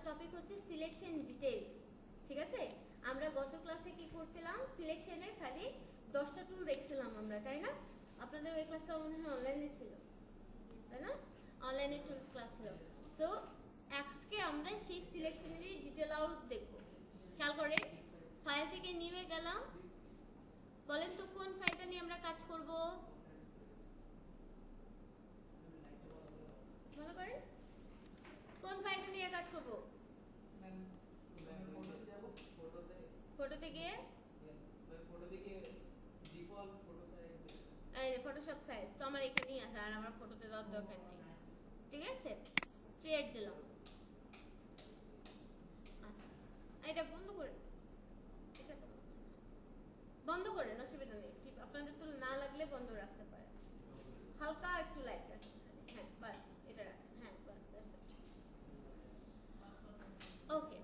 Topic হচ্ছে selection details. ঠিক আছে, আমরা গত ক্লাসে কি করছিলাম, সিলেকশনের খালি 10টা টুল দেখছিলাম আমরা, তাই না? আপনাদের ওই ক্লাসটা মনে হয় অনলাইনে ছিল, তাই না? অনলাইনে টুলস ক্লাস ছিল। সো আজকে আমরা সেই সিলেকশনেরই ডিটেল আউট দেখব। খেয়াল করে ফাইল থেকে নিয়ে গেলাম, বলেন তো কোন ফাইলটা নিয়ে আমরা কাজ করব? ভালো করে কোন ফাইলটা নিয়ে কাজ করব? ফটোতে গিয়ে ফটোশপ সাইজ তো আমার এখানেই আছে, আর আমার ফটোতে দেওয়ার দরকার নেই। ঠিক আছে, ক্রিয়েট দিলাম। আচ্ছা, এটা বন্ধ করে, এটা বন্ধ করেন, অসুবিধা নেই। আপনাদের তো না লাগলে বন্ধ রাখতে পারেন, হালকা একটু লাইট রাখেন। হ্যাঁ বাস, এটা রাখেন। হ্যাঁ বাস, ওকে।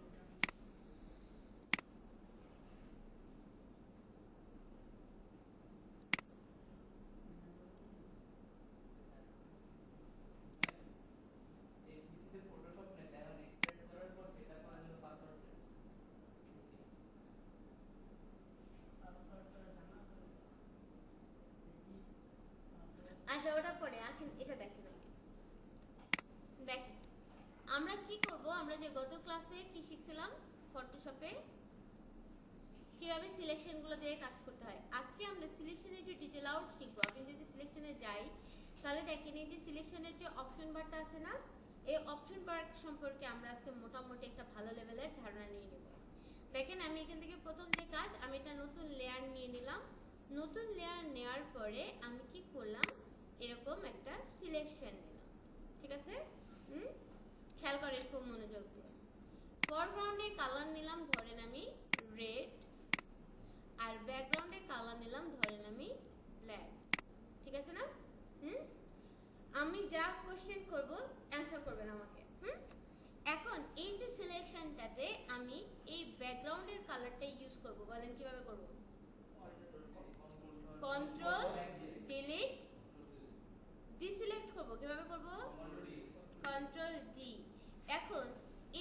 আচ্ছা, ওটা পরে এখন এটা দেখেন আগে। দেখেন আমরা কি করব, আমরা যে গত ক্লাসে কি শিখছিলাম, ফটোশপে কিভাবে সিলেকশনগুলো দিয়ে কাজ করতে হয়। আজকে আমরা সিলেকশনের যে ডিটেল আউট শিখবো। আপনি যদি সিলেকশনে যাই তাহলে দেখেন এই যে সিলেকশনের যে অপশন বারটা আছে না, এই অপশন বার সম্পর্কে আমরা আজকে মোটামুটি একটা ভালো লেভেলের ধারণা নিয়ে নেব। দেখেন আমি এখান থেকে প্রথম যে কাজ, আমি একটা নতুন লেয়ার নিয়ে নিলাম। নতুন লেয়ার নেওয়ার পরে আমি কি করলাম, এরকম একটা সিলেকশন নিলাম। ঠিক আছে, খেয়াল করেন খুব মনোযোগ দিয়ে। ফরগ্রাউন্ডে কালার নিলাম ধরেন আমি রেড, আর ব্যাকগ্রাউন্ডে কালার নিলাম ধরেন আমি ব্ল্যাক। ঠিক আছে না? আমি যা কোশ্চেন করব অ্যান্সার করবেন আমাকে। এখন এই যে সিলেকশনটাতে আমি এই ব্যাকগ্রাউন্ডের কালারটা ইউজ করব, বলেন কিভাবে করব? কন্ট্রোল ডিলিট ডিসিলেক্ট করব। কিভাবে করব? Control D. এখন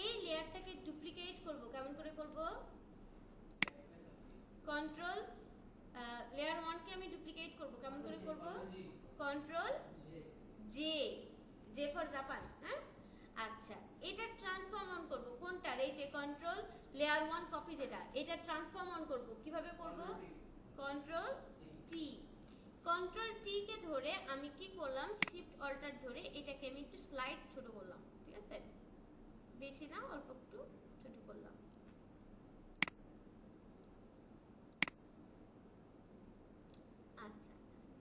এই লেয়ারটাকে ডুপ্লিকেট করব, কেমন করে করব? কন্ট্রোল লেয়ার 1 কে আমি ডুপ্লিকেট করব, কেমন করে করব? Control J, J for Japan. হ্যাঁ, আচ্ছা, এটা ট্রান্সফর্ম অন করব কোনটার? এই যে কন্ট্রোল লেয়ার 1 কপি যেটা, এটা ট্রান্সফর্ম অন করব। কিভাবে করব? Control T. কন্ট্রোল টি কে ধরে আমি কি করলাম, শিফট অল্টার ধরে এটাকে আমি একটু স্লাইড ছোট করলাম। ঠিক আছে, বেশি না, অল্প একটু ছোট করলাম। আচ্ছা,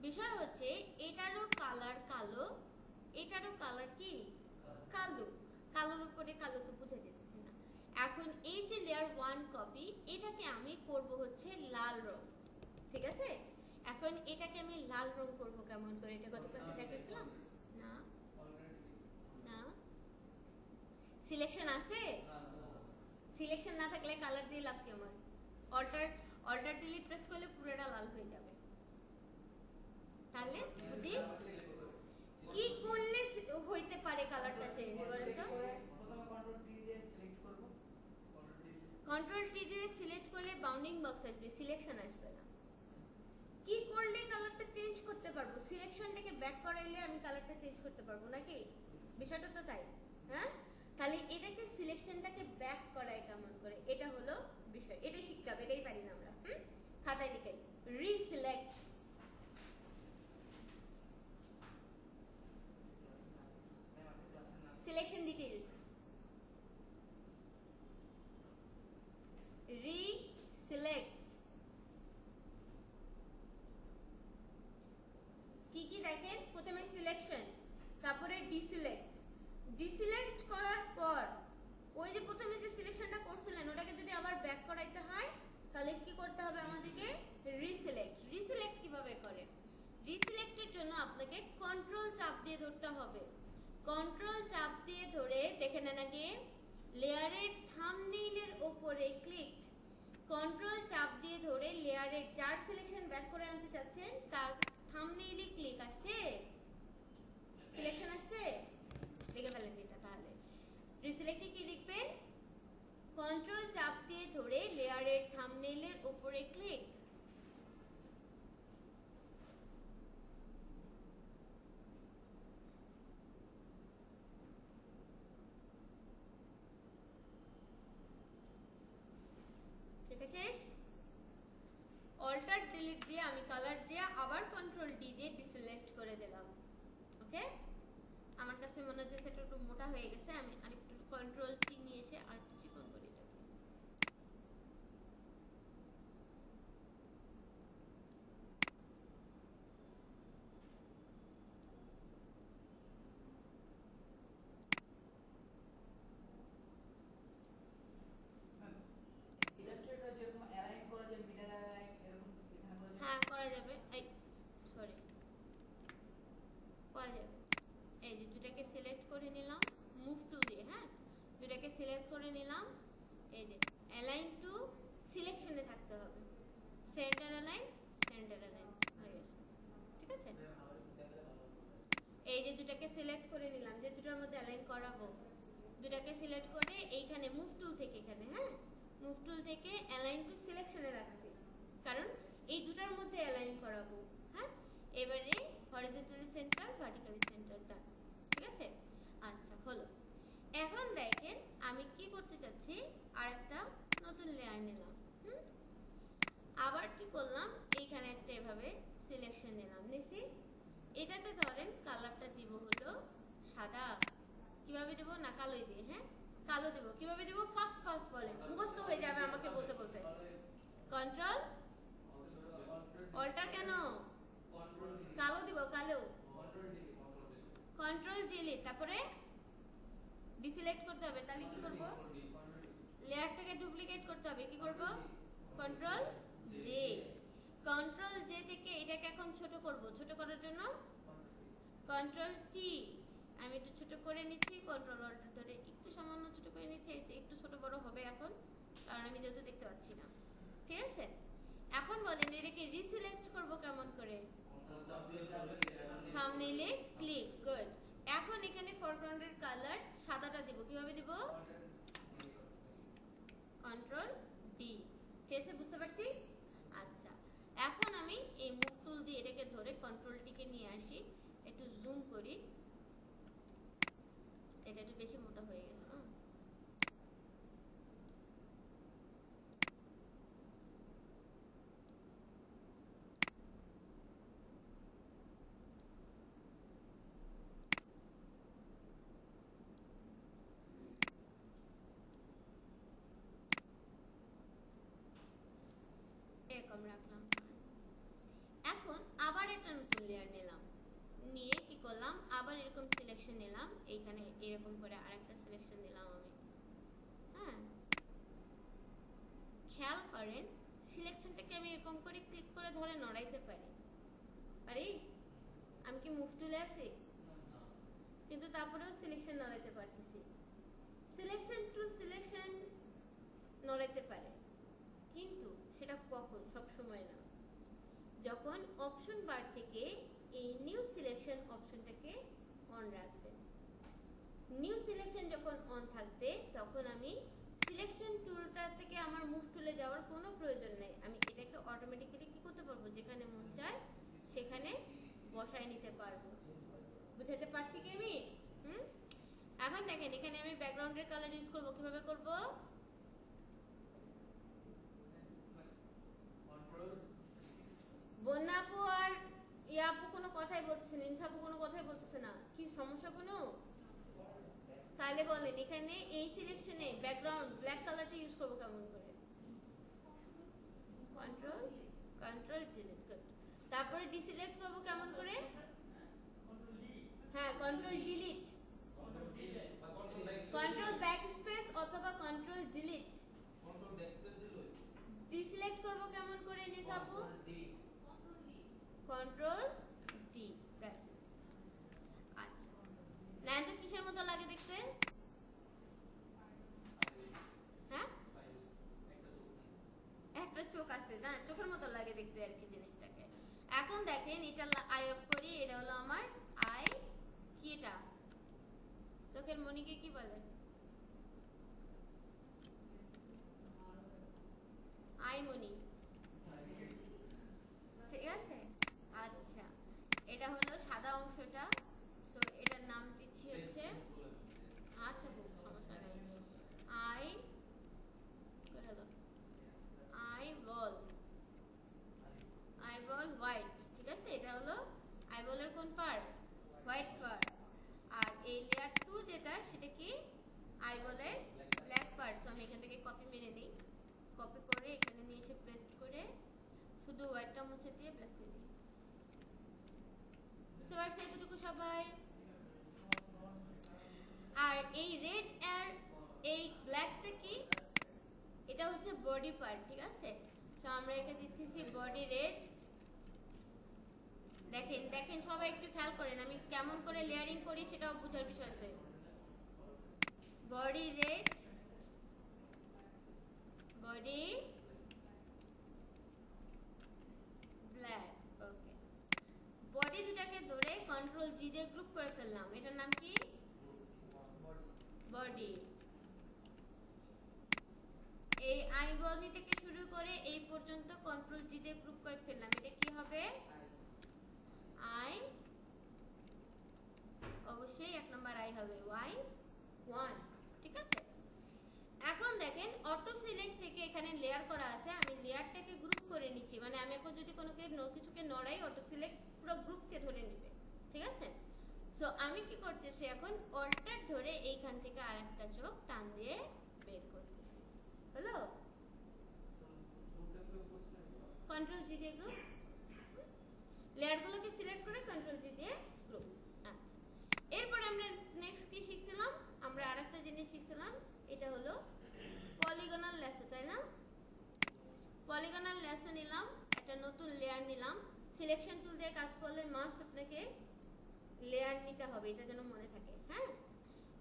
বিষয় হচ্ছে এটারও কালার কালো, এটারও কালার কি কালো, কালোর উপরে কালো তো বোঝা যেতেছে না। এখন এই যে লেয়ার 1 কপি, এটাকে আমি করব হচ্ছে লাল রং। ঠিক আছে, এখন এটাকে আমি লাল রং করব কেমন করে? এটা গত ক্লাসে দেখেছিলাম না? না, সিলেকশন আছে? সিলেকশন না থাকলে কালার দিয়ে লাভ কি আমার? অল্টার ডিলিট প্রেস করলে পুরোটা লাল হয়ে যাবে। তাহলে বুদ্ধি কি করলে হইতে পারে কালারটা চেঞ্জ? বলেন তো। কন্ট্রোল টি দিয়ে সিলেক্ট করলে বাউন্ডিং বক্স আসবে, সিলেকশন আসবে না। কি করলে কালারটা চেঞ্জ করতে পারবো? সিলেকশনটাকে ব্যাক করাইলে আমি কালারটা চেঞ্জ করতে পারবো নাকি? বিষয়টা তো তাই। হ্যাঁ, তাহলে এটাকে সিলেকশনটাকে ব্যাক করাই কেমন করে, এটা হলো বিষয়। এটাই শিখতে হবে, এটাই পারি না আমরা। খাতায় লিখে রিসিলেক্ট। Selection details, reselect. কি কি দেখেন, প্রথমে সিলেকশন, তারপরে ডিসিলেক্ট। ডিসিলেক্ট করার পর ওই যে প্রথমে যে সিলেকশনটা করছিলেন ওটাকে যদি আবার ব্যাক করাইতে হয় তাহলে কি করতে হবে আমাদেরকে? রিসিলেক্ট। রিসিলেক্ট কিভাবে করে? রিসিলেক্টের জন্য আপনাকে কন্ট্রোল চাপ দিয়ে ধরতে হবে। কন্ট্রোল চাপ দিয়ে ধরে দেখে নেন আগে, লেয়ারের থাম্বনেইলের উপরে ক্লিক। কন্ট্রোল চাপ দিয়ে ধরে লেয়ারের যার সিলেকশন ব্যাক করে আনতে চাচ্ছেন তার থাম্বনেইলে ক্লিক আসছে, সিলেকশন আসছে, দেখে ফেলেন এটা। তাহলে রিসিলেক্টে কি লিখবেন? কন্ট্রোল চাপ দিয়ে ধরে লেয়ারের থাম্বনেইলের উপরে ক্লিক। এটা শেষ। অল্টার ডিলিট দিয়ে আমি কালার দিয়ে আবার কন্ট্রোল ডি দিয়ে ডিসিলেক্ট করে দিলাম। ওকে, আমার কাছে মনে হচ্ছে সেটা একটু মোটা হয়ে গেছে, আমি আরেকটু কন্ট্রোল টি নিয়ে এসে আর চিকন করি এটাকে। হ্যাঁ করা যাবে, এই সরি করা যাবে। এই যে দুটাকে সিলেক্ট করে নিলাম মুভ টুল দিয়ে, হ্যাঁ দুটাকে সিলেক্ট করে নিলাম। এই যে অ্যালাইন টু সিলেকশনে থাকতে হবে, সেন্টার অ্যালাইন হয়ে গেছে, ঠিক আছে। এই যে দুটাকে সিলেক্ট করে নিলাম, যে দুটার মধ্যে অ্যালাইন করাবো, দুটাকে সিলেক্ট করে এইখানে মুভ টুল থেকে, এখানে হ্যাঁ মুভ টুল থেকে অ্যালাইন টু সিলেকশনে রাখছি, কারণ এই দুটার মধ্যে অ্যালাইন করাবো। হ্যাঁ এবারে হরিজন্টালি সেন্টার, ভার্টিক্যালি সেন্টারটা, ঠিক আছে। আচ্ছা হলো। এখন দেখেন আমি কি করতে চাচ্ছি, আরেকটা নতুন লেয়ার নিলাম। আবার কি করলাম, এইখানে একটা এভাবে সিলেকশন নিলাম, নিছি। এটাতে ধরেন কালারটা দিব হলো সাদা। কিভাবে দেব, না কালোই দিয়ে, হ্যাঁ কালো দেব। কিভাবে দেব, ফার্স্ট বলেন, মুখস্থ হয়ে যাবে আমাকে বলতে বলতে। কন্ট্রোল অল্টার কেন, কালো দিব, কালো কন্ট্রোল ডিলিট, তারপরে ডিসিলেক্ট করতে হবে। তাহলে কি করব, লেয়ারটাকে ডুপ্লিকেট করতে হবে, কি করব, কন্ট্রোল জে। কন্ট্রোল জে থেকে এটাকে এখন ছোট করব, ছোট করার জন্য কন্ট্রোল টি। আমি একটু ছোট করে নিচ্ছি, কন্ট্রোল অল্টার ধরে একটু সামান্য ছোট করে নিচ্ছি। একটু ছোট বড় হবে এখন, কারণ আমি যেহেতু দেখতে পাচ্ছি না, ঠিক আছে। এখন বলেন এটাকে রিসিলেক্ট করব কেমন করে, থাম্বনেইলে ক্লিক, গুড। এখন এখানে ফরগ্রাউন্ডের কালার সাদাটা দিব, কিভাবে দিব, কন্ট্রোল ডি, ঠিক আছে, বুঝতে পারছি। আচ্ছা এখন আমি এই মুভ টুল দিয়ে এটাকে ধরে কন্ট্রোল টিকে নিয়ে আসি, একটু জুম করি, এটা একটু বেশি মোটা হয়ে গেছে। এরকম রাখলাম। এখন আবার একটা নতুন লেয়ার নিলাম, নিয়ে কি করলাম, আবার এরকম সিলেকশন নিলাম, এইখানে এরকম করে আরেকটা সিলেকশন দিলাম আমি। হ্যাঁ খেয়াল করেন সিলেকশনটাকে আমি এরকম করে ক্লিক করে ধরে নড়াইতে পারি, আমি কি মুভ টুলে আছি, কিন্তু তারপরেও সিলেকশন নড়াইতে পারতেছি। সিলেকশন টুল সিলেকশন নড়াইতে পারে, কিন্তু সেটা কখন, সব সময় না। যখন অপশন বার থেকে এই নিউ সিলেকশন অপশনটাকে অন রাখবেন, নিউ সিলেকশন যখন অন থাকবে তখন আমি সিলেকশন টুলটা থেকে আমার মুভ টুলে যাওয়ার কোনো প্রয়োজন নেই, আমি এটাকে অটোমেটিক্যালি কি করতে পারবো, যেখানে মন চায় সেখানে বসায় নিতে পারবো। বুঝাতে পারছি কি আমি? এখন দেখেন এখানে আমি ব্যাকগ্রাউন্ডের কালার ইউজ করব, কিভাবে করব, বন্যাপু আর ইয়াপু কোনো কথাই বলতেছে না, ইনসাপু কোনো কথাই বলতেছে না, কি সমস্যা কোনো? তাহলে বলেন এখানে এই সিলেকশনে ব্যাকগ্রাউন্ড ব্ল্যাক কালারটা ইউজ করব কেমন করে, কন্ট্রোল ডিলিট, গুড। তারপরে ডিসিলেক্ট করব কেমন করে, হ্যাঁ কন্ট্রোল ডিলিট, কন্ট্রোল ব্যাকস্পেস অথবা কন্ট্রোল ডিলিট। ডিসিলেক্ট করব কেমন করে নিসাপু, কন্ট্রোল ডি, দ্যাটস ইট। আচ্ছা নাইন তো কিসের মতো লাগে দেখতে, হ্যাঁ একটা চোখ আছে না, চোখের মতো লাগে দেখতে আর কি জিনিসটাকে। এখন দেখেন এটা আই অফ করি, এটা হলো আমার আই, কি এটা চোখের মণিকে কি বলে, আইমনি, ঠিক আছে। আচ্ছা, এটা হলো সাদা অংশটা, সো এটার নাম দিচ্ছি হচ্ছে, আচ্ছা সমস্যা নেই, আই হলো আইবল, আইবল হোয়াইট, ঠিক আছে। এটা হলো আইবলের কোন পার্ট? White part. আর এই লেয়ার 2 যেটা, সেটা কি? আইবলের ব্ল্যাক পার্ট। তো আমি এখান থেকে কপি মেরে নিই, কপি করে এখানে নিয়ে এসে পেস্ট করে শুধু হোয়াইটটা মুছে দিয়ে ব্ল্যাক করে দিই। বুঝতে পারছি এতটুকু সবাই? আর এই রেড আর এই ব্ল্যাকটা কি? এটা হচ্ছে বডি পার্ট, ঠিক আছে। সো আমরা একে দিচ্ছি বডি রেড। দেখেন দেখেন সবাই একটু খেয়াল করেন, আমি কেমন করে লেয়ারিং করি সেটাও বোঝার বিষয় আছে। বডি রেড, বডি ব্ল্যাক, ওকে। বডি দুটাকে ধরে কন্ট্রোল জি দিয়ে গ্রুপ করে ফেললাম, এটার নাম কি? বডি। এই আই বডি থেকে শুরু করে এই পর্যন্ত কন্ট্রোল জি দিয়ে গ্রুপ করে ফেললাম, এটা কি হবে? আই, অবশ্যই এক নম্বর আই হবে, ওয়াই 1, ঠিক আছে। এখন দেখেন অটো সিলেক্ট থেকে এখানে লেয়ার করা আছে, আমি লেয়ারটাকে গ্রুপ করে নিচ্ছি, মানে আমি এখন যদি কোনো কিছুকে নড়াই, অটো সিলেক্ট পুরো গ্রুপকে ধরে নেবে, ঠিক আছে। সো আমি কি করতেছি এখন, অল্টার ধরে এইখান থেকে আরেকটা চোখ টান দিয়ে বের করতেছি, হলো। কন্ট্রোল জি দিয়ে গ্রুপ, লেয়ারগুলোকে সিলেক্ট করে কন্ট্রোল জি দিয়ে গ্রুপ। আচ্ছা, এরপর আমরা নেক্সট কি শিখছিলাম? আমরা আরেকটা জিনিস শিখছিলাম, এটা হলো পলিগনাল ল্যাসো, তাই না? পলিগনাল ল্যাসো নিলাম, একটা নতুন লেয়ার নিলাম। সিলেকশন টুল দিয়ে কাজ করলে মাস্ট আপনাকে লেয়ার নিতে হবে, এটা যেন মনে থাকে, হ্যাঁ।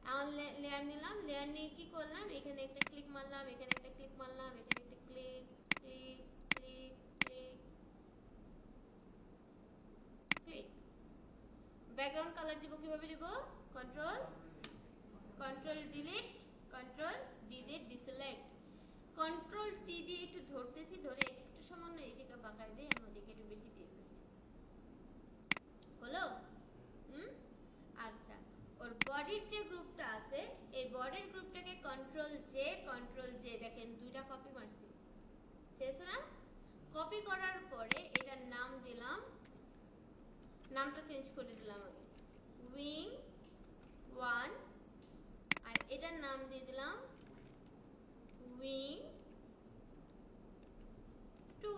আমার লেয়ার নিলাম, লেয়ার নিয়ে কি করলাম, এখানে একটা ক্লিক মারলাম, এখানে একটা ক্লিক মারলাম, এখানে একটা click click click click click. Background colour দিব, কিভাবে দিব? Control control delete, control delete, deselect. Control T দিয়ে একটু ধরতেছি, ধরে একটু সামান্য এদিকে বাঁকায় দিই, আমি ওদিকে একটু বেশি দিয়ে ফেলছি, হলো। আচ্ছা, ওর বডির যে গ্রুপটা আছে, এই বডির গ্রুপটাকে কন্ট্রোল জে, দেখেন দুইটা কপি মারছি, ঠিক আছে না? কপি করার পরে এটার নাম দিলাম, নামটা চেঞ্জ করে দিলাম আমি, উইং 1, আর এটার নাম দিয়ে দিলাম উইং 2।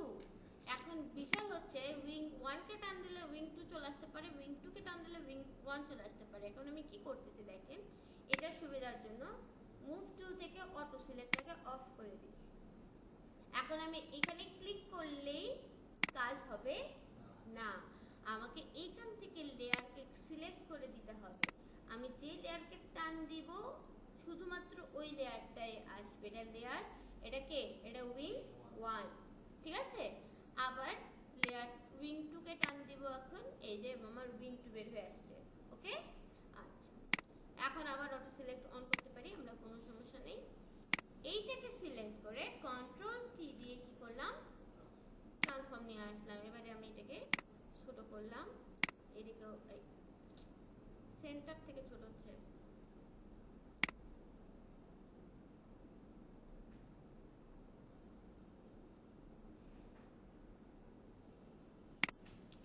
এখন বিষয় হচ্ছে উইং 1 কে টান দিলে উইং 2 চলে আসতে পারে, উইং 2 কে টান দিলে উইং 1 চলে আসতে পারে। এখন আমি কি করতেছি দেখেন, এটার সুবিধার জন্য মুভ টুল থেকে অটো সিলেক্টটাকে অফ করে দিচ্ছি। এখন আমি এখানে ক্লিক করলেই কাজ হবে না, আমাকে এইখান থেকে লেয়ারকে সিলেক্ট করে দিতে হবে। আমি যে লেয়ারকে টান দিব শুধুমাত্র ওই লেয়ারটাই আসবে, এটা লেয়ার, এটা কে? এটা উইং 1, ঠিক আছে। আবার লেয়ার উইং 2 কে টান দিব, এখন এই যে আমার উইং 2 বের হয়ে আসছে, ওকে। আচ্ছা, এখন আবার অটো সিলেক্ট অন করতে পারি আমরা, কোনো সমস্যা নেই। এইটাকে সিলেক্ট করে কন্ট্রোল টি দিয়ে কি করলাম, ট্রান্সফর্ম নিয়ে আসলাম। এবারে আমি এটাকে ছোট করলাম, এদিকেও সেন্টার থেকে ছোট হচ্ছে,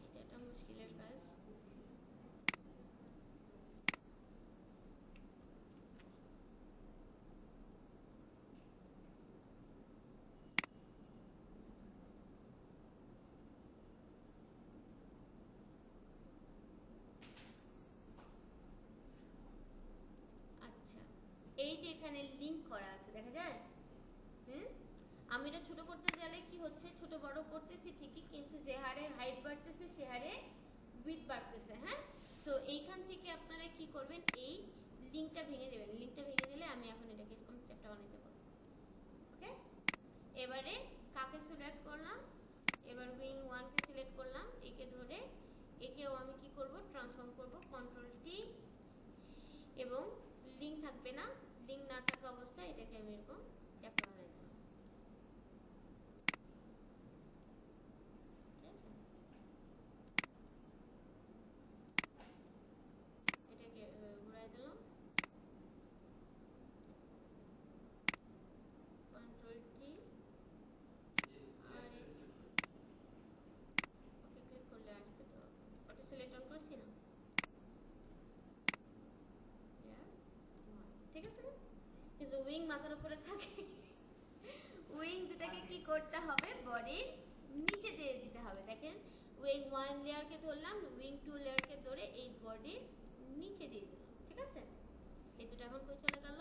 এটা একটা মুশকিলের কাজ। আচ্ছা, এই যে এখানে লিংক করা আছে দেখা যায়, আমি এটা ছোট করতে গেলে কি হচ্ছে, ছোট বড় করতেছি ঠিকই, কিন্তু যে হারে হাইট বাড়তেছে সে হারে উইডথ বাড়তেছে, হ্যাঁ। সো এইখান থেকে আপনারা কি করবেন, এই লিংকটা ভেঙে দেবেন। লিংকটা ভেঙে দিলে আমি এখন এটাকে এরকম চ্যাপ্টার বানাইতে পারবো, ওকে। এবারে কাকে সিলেক্ট করলাম, এবার উইং 1 কে সিলেক্ট করলাম, একে ধরে একেও আমি কি করব, ট্রান্সফর্ম করব, কন্ট্রোল টি, এবং লিংক থাকবে না, লিংক না থাকা অবস্থায় এটাকে আমি এরকম চ্যাপ্টার বানাই দিলাম। ঠিক আছে না? কিন্তু উইং মাথার উপরে থাকে, উইং দুটাকে কি করতে হবে, বডির নিচে দিয়ে দিতে হবে। দেখেন উইং 1 লেয়ারকে ধরলাম, উইং 2 লেয়ারকে ধরে এই বডির নিচে দিয়ে দিলাম। ঠিক আছে, এই দুটো এখন কই চলে গেল,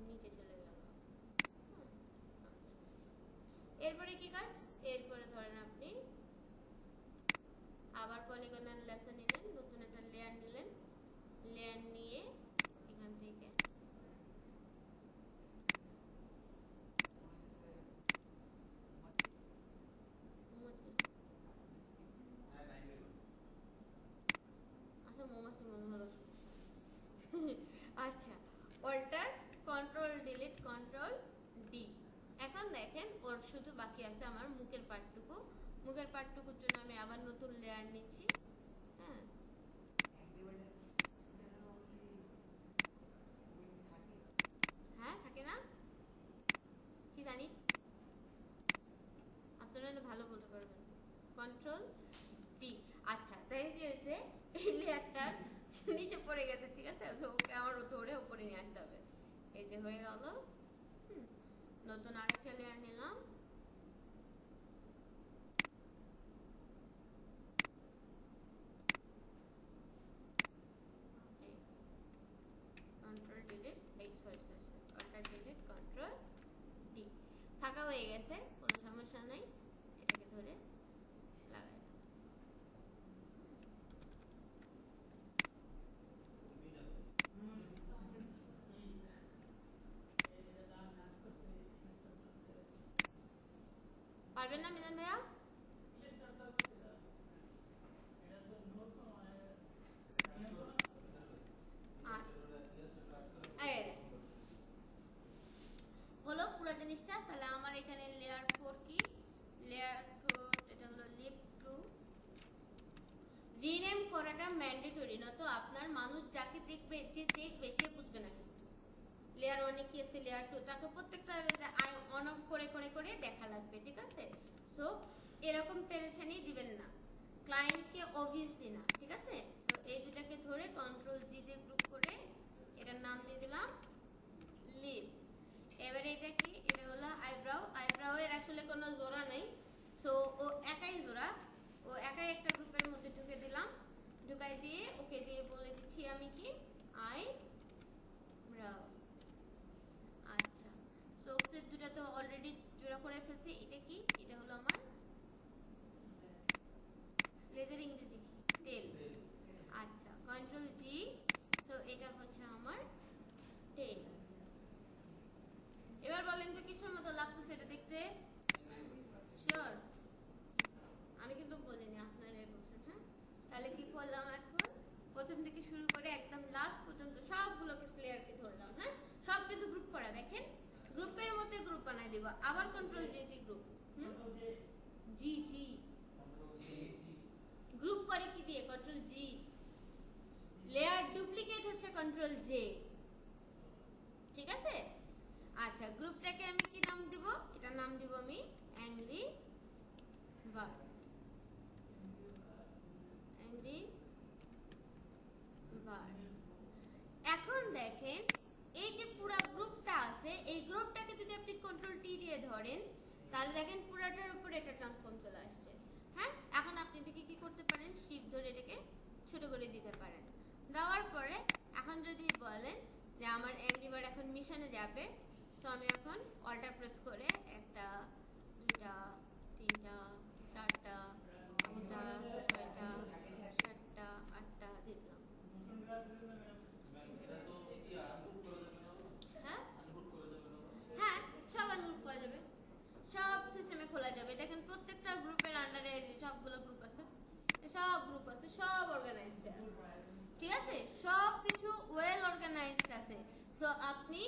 নিচে চলে গেল। এরপরে কি কাজ, এরপরে ধরেন আপনি আবার পলিগনাল লেসন নিলেন, নতুন একটা লেয়ার নিলেন, লেয়ার নিয়ে এখান থেকে আচ্ছা মৌমাছি মনে হলো আচ্ছা, alt control delete control D. এখন দেখেন ওর শুধু বাকি আছে আমার মুখের পার্টটুকু। মুখের পার্টটুকুর জন্য আমি আবার নতুন লেয়ার নিচ্ছি। হ্যাঁ, হ্যাঁ থাকে না, কি জানি, আপনারা ভালো বলতে পারবেন। Control D. আচ্ছা তাই কি হয়েছে, এই লেয়ারটার নিচে পড়ে গেছে। ঠিক আছে, তো ওকে আমার ধরে উপরে নিয়ে আসতে হবে। এই যে হয়ে গেল। নতুন আরেকটা লেয়ার নিলাম, কন্ট্রোল ডিলিট, এই sorry control delete control D. ফাঁকা হয়ে গেছে, কোনো সমস্যা নাই, এটাকে ধরে লাগাই। পারবেন না মিজান ভাইয়া? হলো পুরো জিনিসটা। তাহলে আমার এখানে লেয়ার 4 কি, লেয়ার 4 এটা হলো লিপ টু। রিনেম করাটা ম্যান্ডেটরি, না তো আপনার মানুষ যাকে দেখবে, যে দেখবে সে বুঝবে না। লেয়ার 1 কি আছে, লেয়ার 2, তাকে প্রত্যেকটা অন অফ করে করে করে দেখা লাগবে। ঠিক আছে, সো এরকম পেরেশানি দিবেন না ক্লায়েন্টকে, অবভিয়াসলি না। ঠিক আছে, সো এই দুটাকে ধরে কন্ট্রোল জি দিয়ে গ্রুপ করে এটার নাম দিয়ে দিলাম লিপ। এবারে এটা কি, এটা হলো আইব্রাউ। আইব্রাউ এর আসলে কোনো জোড়া নেই, সো ও একাই জোড়া, ও একাই একটা গ্রুপের মধ্যে ঢুকে দিলাম। ঢুকাই দিয়ে ওকে দিয়ে বলে দিচ্ছি আমি কি, আইব্রাউ। আচ্ছা, চোখের দুটো তো অলরেডি জোড়া করে ফেলছি। এটা কি, এটা হলো আমার লেজের ইংরেজি কি, টেল। আচ্ছা, কন্ট্রোল জি, সো এটা হচ্ছে আমার টেল। এবার বলেন তো কিছুর মতো লাগতেছে এটা দেখতে? শিওর? আমি কিন্তু বলিনি, আপনারাই বলছেন। হ্যাঁ, তাহলে কি করলাম এখন, প্রথম থেকে শুরু করে একদম লাস্ট পর্যন্ত সবগুলোকে লেয়ারকে ধরলাম। হ্যাঁ, সব কিন্তু গ্রুপ করা, দেখেন গ্রুপের মধ্যে গ্রুপ বানাই দিব। আবার কন্ট্রোল জি দি গ্রুপ, জি জি গ্রুপ করে কি দিয়ে, কন্ট্রোল জি। লেয়ার ডুপ্লিকেট হচ্ছে কন্ট্রোল জে। ঠিক আছে, আচ্ছা গ্রুপটাকে আমি কি নাম দিব, এটার নাম দিব আমি অ্যাংরি বার্ড। Angry bird. এখন দেখেন এই যে পুরো গ্রুপটা আছে, এই গ্রুপটাকে যদি আপনি কন্ট্রোল টি দিয়ে ধরেন, তাহলে দেখেন পুরোটার উপরে এটা ট্রান্সফর্ম চলে আসছে। হ্যাঁ, এখন আপনি এটাকে কি করতে পারেন, শিফট ধরে এটাকে ছোট করে দিতে পারেন। দেওয়ার পরে এখন যদি বলেন যে আমার অ্যাংরি বার্ড এখন মিশনে যাবে, সো আমি এখন অল্টার প্রেস করে 1টা 2টা 3টা 4টা 5টা 6টা 7টা 8টা দিলাম। হ্যাঁ হ্যাঁ, সব আনগ্রুপ করা যাবে, সব সিস্টেমে খোলা যাবে। দেখেন প্রত্যেকটা গ্রুপের আন্ডারে সবগুলো গ্রুপ আছে, সব গ্রুপ আছে, সব অর্গানাইজড আছে। ঠিক আছে, সব কিছু ওয়েল অর্গানাইজড আছে। সো আপনি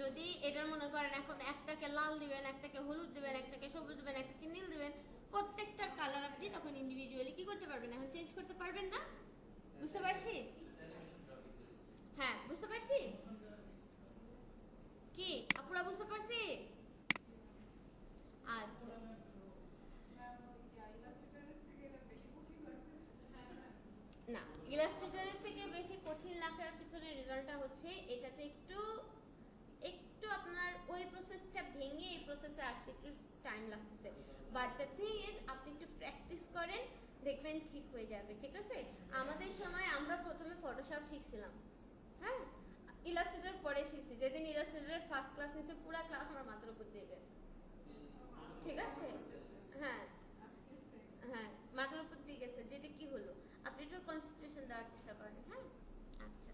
যদি এটার মনে করেন এখন একটাকে লাল দিবেন, একটাকে হলুদ দিবেন, একটাকে সবুজ দিবেন, একটাকে নীল দিবেন, প্রত্যেকটার কালার আপনি তখন ইন্ডিভিজুয়ালি কি করতে পারবেন, এখন চেঞ্জ করতে পারবেন না। বুঝতে পারছি? হ্যাঁ বুঝতে পারছি, কি আপুরা বুঝতে পারছি? আচ্ছা, না ইলাস্ট্রেটরের থেকে বেশি কঠিন লাগার পিছনে রেজাল্টটা হচ্ছে এটাতে একটু বলতেছে আসতে একটু টাইম লাগতেছে, বাট দ্য থিং ইজ আপনি একটু প্র্যাকটিস করেন, দেখবেন ঠিক হয়ে যাবে, ঠিক আছে? আমাদের সময় আমরা প্রথমে ফটোশপ শিখছিলাম, হ্যাঁ, ইলাস্ট্রেটর পরে শিখছি। যেদিন ইলাস্ট্রেটরের ফার্স্ট ক্লাস নিয়েছে পুরো ক্লাস আমার মাথার উপর দিয়ে গেছে, ঠিক আছে? হ্যাঁ হ্যাঁ, মাথার উপর দিয়ে গেছে, যেটা কি হলো, আপনি একটু কনসেন্ট্রেশন দেওয়ার চেষ্টা করেন, হ্যাঁ? আচ্ছা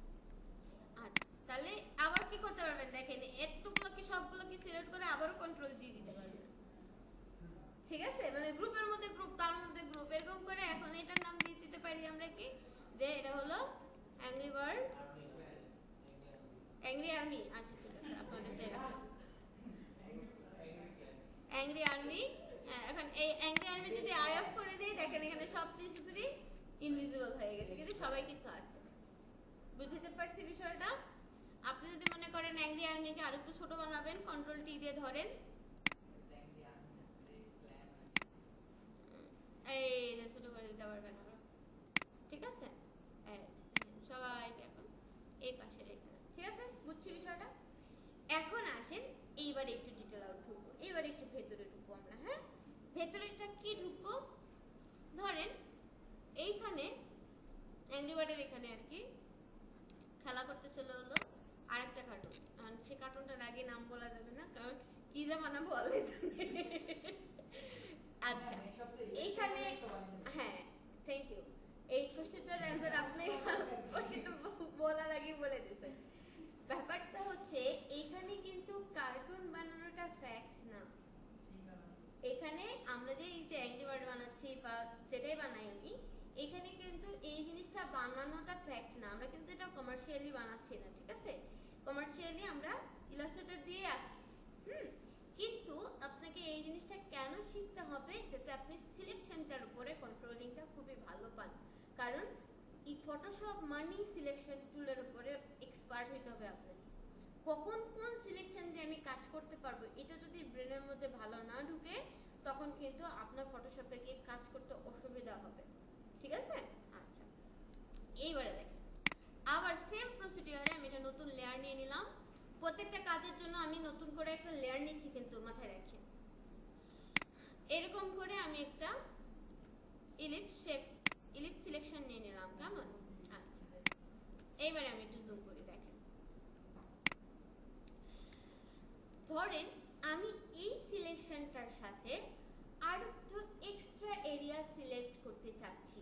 আচ্ছা, তাহলে আবার কি করতে পারবেন দেখেন, এতগুলোকে সবগুলোকে সিলেক্ট করে আবারও কন্ট্রোল জি দিতে পারবেন, ঠিক আছে? মানে গ্রুপের মধ্যে গ্রুপ, তার মধ্যে গ্রুপ, এরকম করে এখন এটার নাম দিয়ে দিতে পারি আমরা কি, যে এটা হলো অ্যাংরি বার্ড, অ্যাংরি আর্মি। আচ্ছা ঠিক আছে, আপনাদেরটা এরকম অ্যাংরি আর্মি। এখন এই অ্যাংরি আর্মি যদি আই অফ করে দিই, দেখেন এখানে সব কিছুই ইনভিজিবল হয়ে গেছে, কিন্তু সবাই কিন্তু আছে। বুঝতে পারছি বিষয়টা? আপনি যদি মনে করেন অ্যাংরি আর্মিকে আর একটু ছোট বানাবেন, কন্ট্রোল টি দিয়ে ধরেন, এই যে ছোট করে দিতে পারবেন আরো, ঠিক আছে? সবাইকে এখন এই পাশে রেখে, ঠিক আছে? বুঝছি বিষয়টা? এখন আসেন এইবার একটু ডিটেল আউট ঢুকবো, এইবার একটু ভেতরে ঢুকবো আমরা, হ্যাঁ? ভেতরেটা কি ঢুকবো, ধরেন এইখানে অ্যাংরি বার্ডের এখানে আর কি খেলা করতেছিল হলো আরেকটা কার্টুন, সে কার্টুনটার আগে নাম বলা যাবে না, কারণ কি যে বানাবো আল্লাহ জানে। আচ্ছা, এইখানে হ্যাঁ, থ্যাংক ইউ, এই কোশ্চেনটার অ্যান্সার আপনি কোশ্চেনটা বলার আগে বলে দিয়েছেন। ব্যাপারটা হচ্ছে এইখানে কিন্তু কার্টুন বানানোটা ফ্যাক্ট না, এখানে আমরা যে এই যে অ্যাংরি বার্ড বানাচ্ছি বা যেটাই বানাই আমি, এখানে কিন্তু এই জিনিসটা বানানোটা ফ্যাক্ট না, আমরা কিন্তু এটা কমার্শিয়ালি বানাচ্ছি না, ঠিক আছে? কমার্শিয়ালি আমরা ইলাস্ট্রেটর দিয়ে কিন্তু আপনাকে এই জিনিসটা কেন শিখতে হবে, যাতে আপনি সিলেকশনটার উপরে কন্ট্রোলিংটা খুবই ভালো পান, কারণ এই ফটোশপ মানি সিলেকশন টুলের উপরে এক্সপার্ট হতে হবে আপনাকে। কখন কোন সিলেকশন দিয়ে আমি কাজ করতে পারবো, এটা যদি ব্রেনের মধ্যে ভালো না ঢুকে, তখন কিন্তু আপনার ফটোশপে গিয়ে কাজ করতে অসুবিধা হবে, ঠিক আছে? আচ্ছা, এইবারে দেখেন আবার সেম প্রসিডিওরে আমি একটা নতুন লেয়ার নিয়ে নিলাম। প্রত্যেকটা কাজের জন্য আমি নতুন করে একটা লেয়ার নিচ্ছি, কিন্তু মাথায় রাখেন এরকম করে আমি একটা ইলিপস শেপ, ইলিপস সিলেকশন নিয়ে নিলাম, কেমন? আচ্ছা, এইবারে আমি একটু জুম করি, দেখেন ধরেন আমি এই সিলেকশনটার সাথে আর একটু এক্সট্রা এরিয়া সিলেক্ট করতে চাচ্ছি।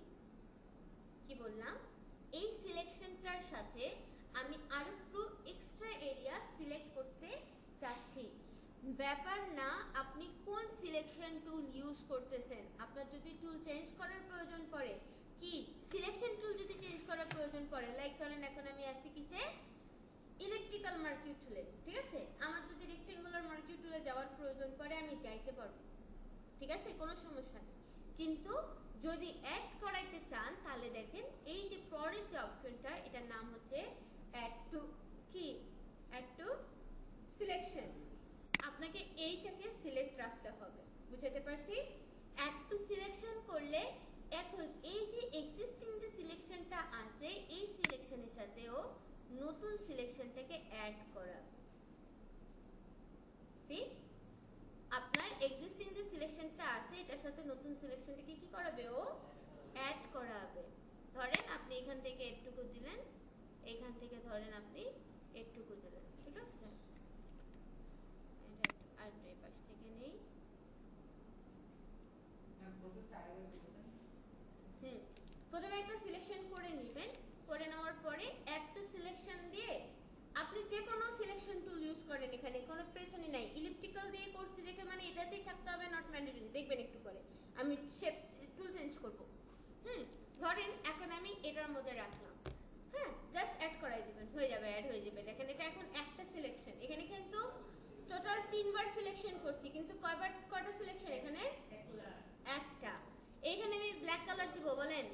কি বললাম? এই সিলেকশনটার সাথে আমি আর একটু এক্সট্রা এরিয়া সিলেক্ট করতে চাচ্ছি। ব্যাপার না আপনি কোন সিলেকশন টুল ইউজ করতেছেন, আপনার যদি টুল চেঞ্জ করার প্রয়োজন পড়ে, কি সিলেকশন টুল যদি চেঞ্জ করার প্রয়োজন পড়ে, লাইক ধরেন এখন আমি আছি কিসে, ইলেকট্রিক্যাল মার্কিউ টুলে, ঠিক আছে? আমার যদি রেক্টেঙ্গুলার মার্কিউ টুলে যাওয়ার প্রয়োজন পড়ে আমি যাইতে পারবো, ঠিক আছে, কোনো সমস্যা নেই। কিন্তু যদি অ্যাড করাইতে চান তাহলে দেখেন এই যে পরের যে অপশনটা, এটার নাম হচ্ছে অ্যাড টু কি, অ্যাড টু সিলেকশন। আপনাকে এইটাকে সিলেক্ট রাখতে হবে, বুঝতে পারছি? অ্যাড টু সিলেকশন করলে এখন এই যে এক্সিস্টিং যে সিলেকশনটা আছে, এই সিলেকশনের সাথেও নতুন সিলেকশনটাকে অ্যাড করা, সি আপনার এক্সিস্টিং যে সিলেকশনটা আছে এটার সাথে নতুন সিলেকশনটাকে কি করাবে, ও অ্যাড করাবে। ধরেন আপনি এখান থেকে এটুকু দিলেন, এখান থেকে ধরেন আপনি এটুকু দিলেন, ঠিক আছে? এটা একটু আর এই পাশ থেকে নেই, প্রথমে একটা সিলেকশন করে নেবেন, করে নেওয়ার পরে অ্যাড টু সিলেকশন দিয়ে আপনি যে কোনো সিলেকশন টুল ইউজ করেন, এখানে কোনো প্রেশনই নাই। ইলিপ্টিক্যাল দিয়ে করতে দেখে মানে এটাতেই থাকতে হবে নট ম্যান্ডেটরি, দেখবেন একটু করে আমি শেপ টুল চেঞ্জ করব। ধরেন এখন আমি এটার মধ্যে রাখলাম, হ্যাঁ, জাস্ট অ্যাড করাই দিবেন, হয়ে যাবে, অ্যাড হয়ে যাবে। দেখেন এটা এখন একটা সিলেকশন, এখানে কিন্তু টোটাল 3বার সিলেকশন করছি, কিন্তু কয়টা সিলেকশন এখানে, একটা। এইখানে আমি ব্ল্যাক কালার দিব, বলেন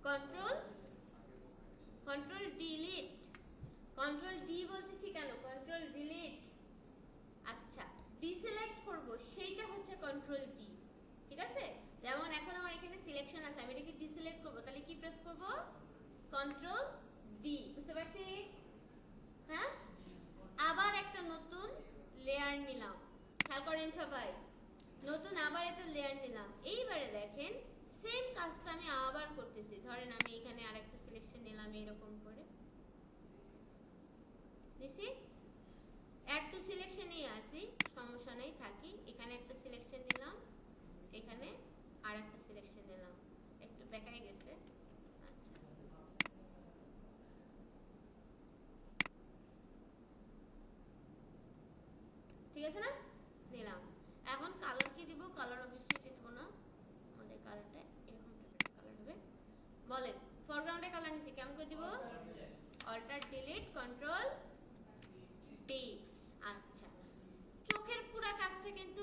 control control delete, control D বলতেছি কেন, কন্ট্রোল ডিলিট। আচ্ছা, ডিসিলেক্ট করব, আছে, আমি এটাকে ডিসিলেক্ট করব, তাহলে কি প্রেস করব? Control D. বুঝতে পারছি? হ্যাঁ, আবার একটা নতুন লেয়ার নিলাম, খেয়াল করেন সবাই, নতুন আবার একটা লেয়ার নিলাম। এইবারে দেখেন সেম কাজটা আমি আবার করতেছি। ধরেন আমি এখানে আরেকটা সিলেকশন নিলাম, এরকম করে নিছি, অ্যাড টু সিলেকশনেই আসি, সমস্যা নেই, থাকি। এখানে একটা সিলেকশন নিলাম, এখানে আর একটা সিলেকশন নিলাম, একটু বেঁকাই গেছে। আচ্ছা, ঠিক আছে না? নিলাম। এখন কালার কি দিব? কালার অবশ্যই দিব না, আমাদের কালারটা এরকম টাইপের কালার হবে। বলেন, ফরগ্রাউন্ডে কালার নিছি, কেমন করে দিব? Alt delete control D. আচ্ছা, চোখের পুরো কাজটা কিন্তু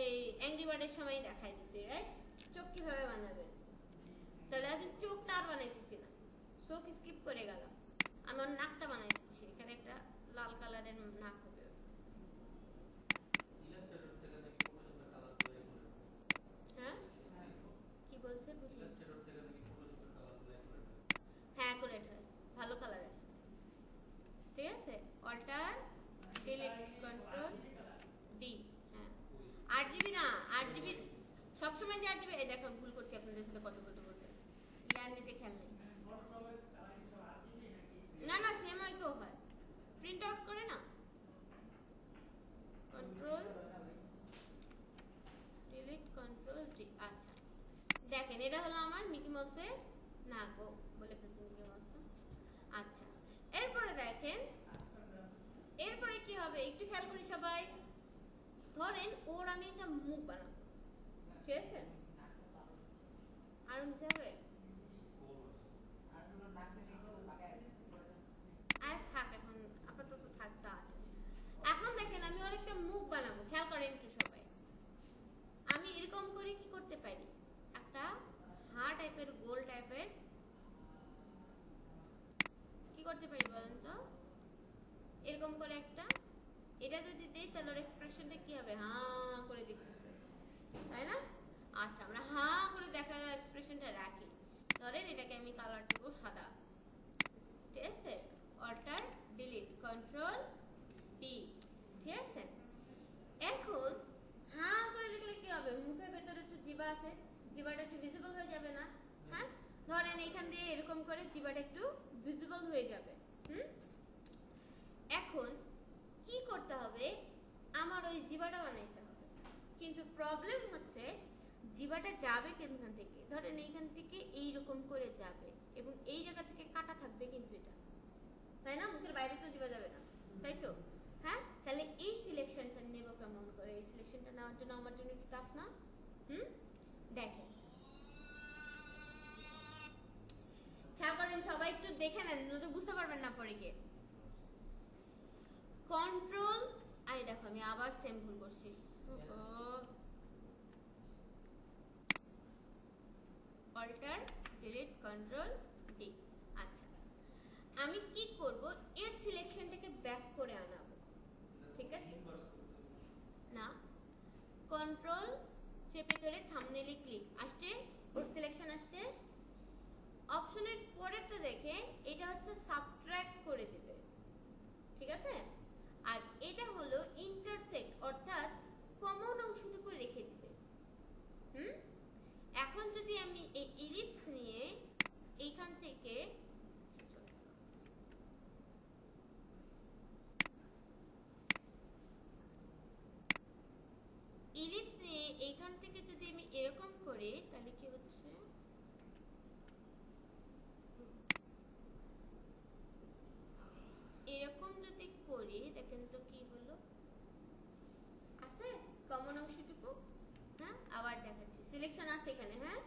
এই অ্যাংরি বার্ডের সময় দেখাই দিছি, রাইট? চোখ কিভাবে বানাবেন, তাহলে আজ চোখটা আর বানাইতেছি না, চোখ স্কিপ করে গেলাম, আমার নাকটা বানাই দিচ্ছি। এখানে একটা লাল কালারের নাক হবে। হ্যাঁ, কি বলছে বুঝলি? হ্যাঁ, অ্যাকুরেট হয়, ভালো কালার আসে। ঠিক আছে, অল্টার ডিলিট কন্ট্রোল ডি। হ্যাঁ, 8 জিবি না, 8 জিবি সবসময় যে 8 জিবি, এই দেখো ভুল করছি আপনাদের সাথে কথা বলতে বলতে, লেয়ার নিতে খেয়াল নেই। না না, সেম হয়, কেউ হয়, প্রিন্ট আউট করে না, কন্ট্রোল ডিলিট কন্ট্রোল ডি। আচ্ছা, দেখেন এটা হলো আমার মিকি মাউসের নাক, বলে ফেলছি মিকি মাউস। আচ্ছা, এরপরে দেখেন, এরপরে কি হবে একটু খেয়াল করি সবাই। ধরেন ওর আমি একটা মুখ বানাবো, ঠিক আছে? আরো নিচে হবে, আর থাক, এখন আপাতত থাক, যা আছে। এখন দেখেন আমি ওর একটা মুখ বানাবো, খেয়াল করেন একটু সবাই। আমি এরকম করে কি করতে পারি? একটা হা টাইপের, গোল টাইপের কি করতে পারি বলেন তো? এরকম করে একটা, এটা যদি দেই তাহলে ওর এক্সপ্রেশনটা কি হবে? হা করে দেখতেছে, তাই না? আচ্ছা, আমরা হা করে দেখার এক্সপ্রেশনটা রাখি। ধরেন এটাকে আমি কালার দেবো সাদা, ঠিক আছে? Alt delete control D. ঠিক আছে, এখন হা করে দেখলে কি হবে? মুখের ভেতরে তো জিবা আছে, জিবাটা একটু ভিজিবল হয়ে যাবে না? হ্যাঁ, ধরেন এখান দিয়ে এরকম করে জিবাটা একটু ভিজিবল হয়ে যাবে। এখন কি করতে হবে? আমার ওই জিবাটা বানাইতে হবে, কিন্তু প্রবলেম হচ্ছে জিবাটা যাবে কোনখান থেকে? ধরেন এইখান থেকে এইরকম করে যাবে, এবং এই জায়গা থেকে কাটা থাকবে কিন্তু এটা, তাই না? মুখের বাইরে তো জিবা যাবে না, তাই তো? হ্যাঁ, তাহলে এই সিলেকশনটা নেব কেমন করে? এই সিলেকশনটা নেওয়ার জন্য আমার জন্য একটু টাফ না? দেখেন, খেয়াল করেন সবাই, একটু দেখে নেন, নয়তো বুঝতে পারবেন না পরে গিয়ে। কন্ট্রোল, আই দেখো আমি আবার সেম ভুল করছি, অল্টার ডিলিট কন্ট্রোল ডি। আচ্ছা, আমি কি করব? এর সিলেকশনটাকে ব্যাক করে আনাবো, ঠিক আছে? না, কন্ট্রোল চেপে ধরে থাম্বনেইলে ক্লিক আসছে, ওর সিলেকশন আসছে। অপশনের পরেরটা দেখে এটা হচ্ছে সাবট্রাক্ট করে দিবে, ঠিক আছে? আর এটা হলো ইন্টারসেক্ট, অর্থাৎ কমন অংশটুকু রেখে দিবে। এখন যদি আমি এই ইলিপস নিয়ে এইখান থেকে ইলিপস নিয়ে এইখান থেকে যদি আমি এরকম করি, তাহলে কি হচ্ছে? এরকম যদি করি, দেখেন তো কি হলো? আছে কমন অংশটুকু? হ্যাঁ, আবার দেখাচ্ছি, সিলেকশন আছে এখানে। হ্যাঁ,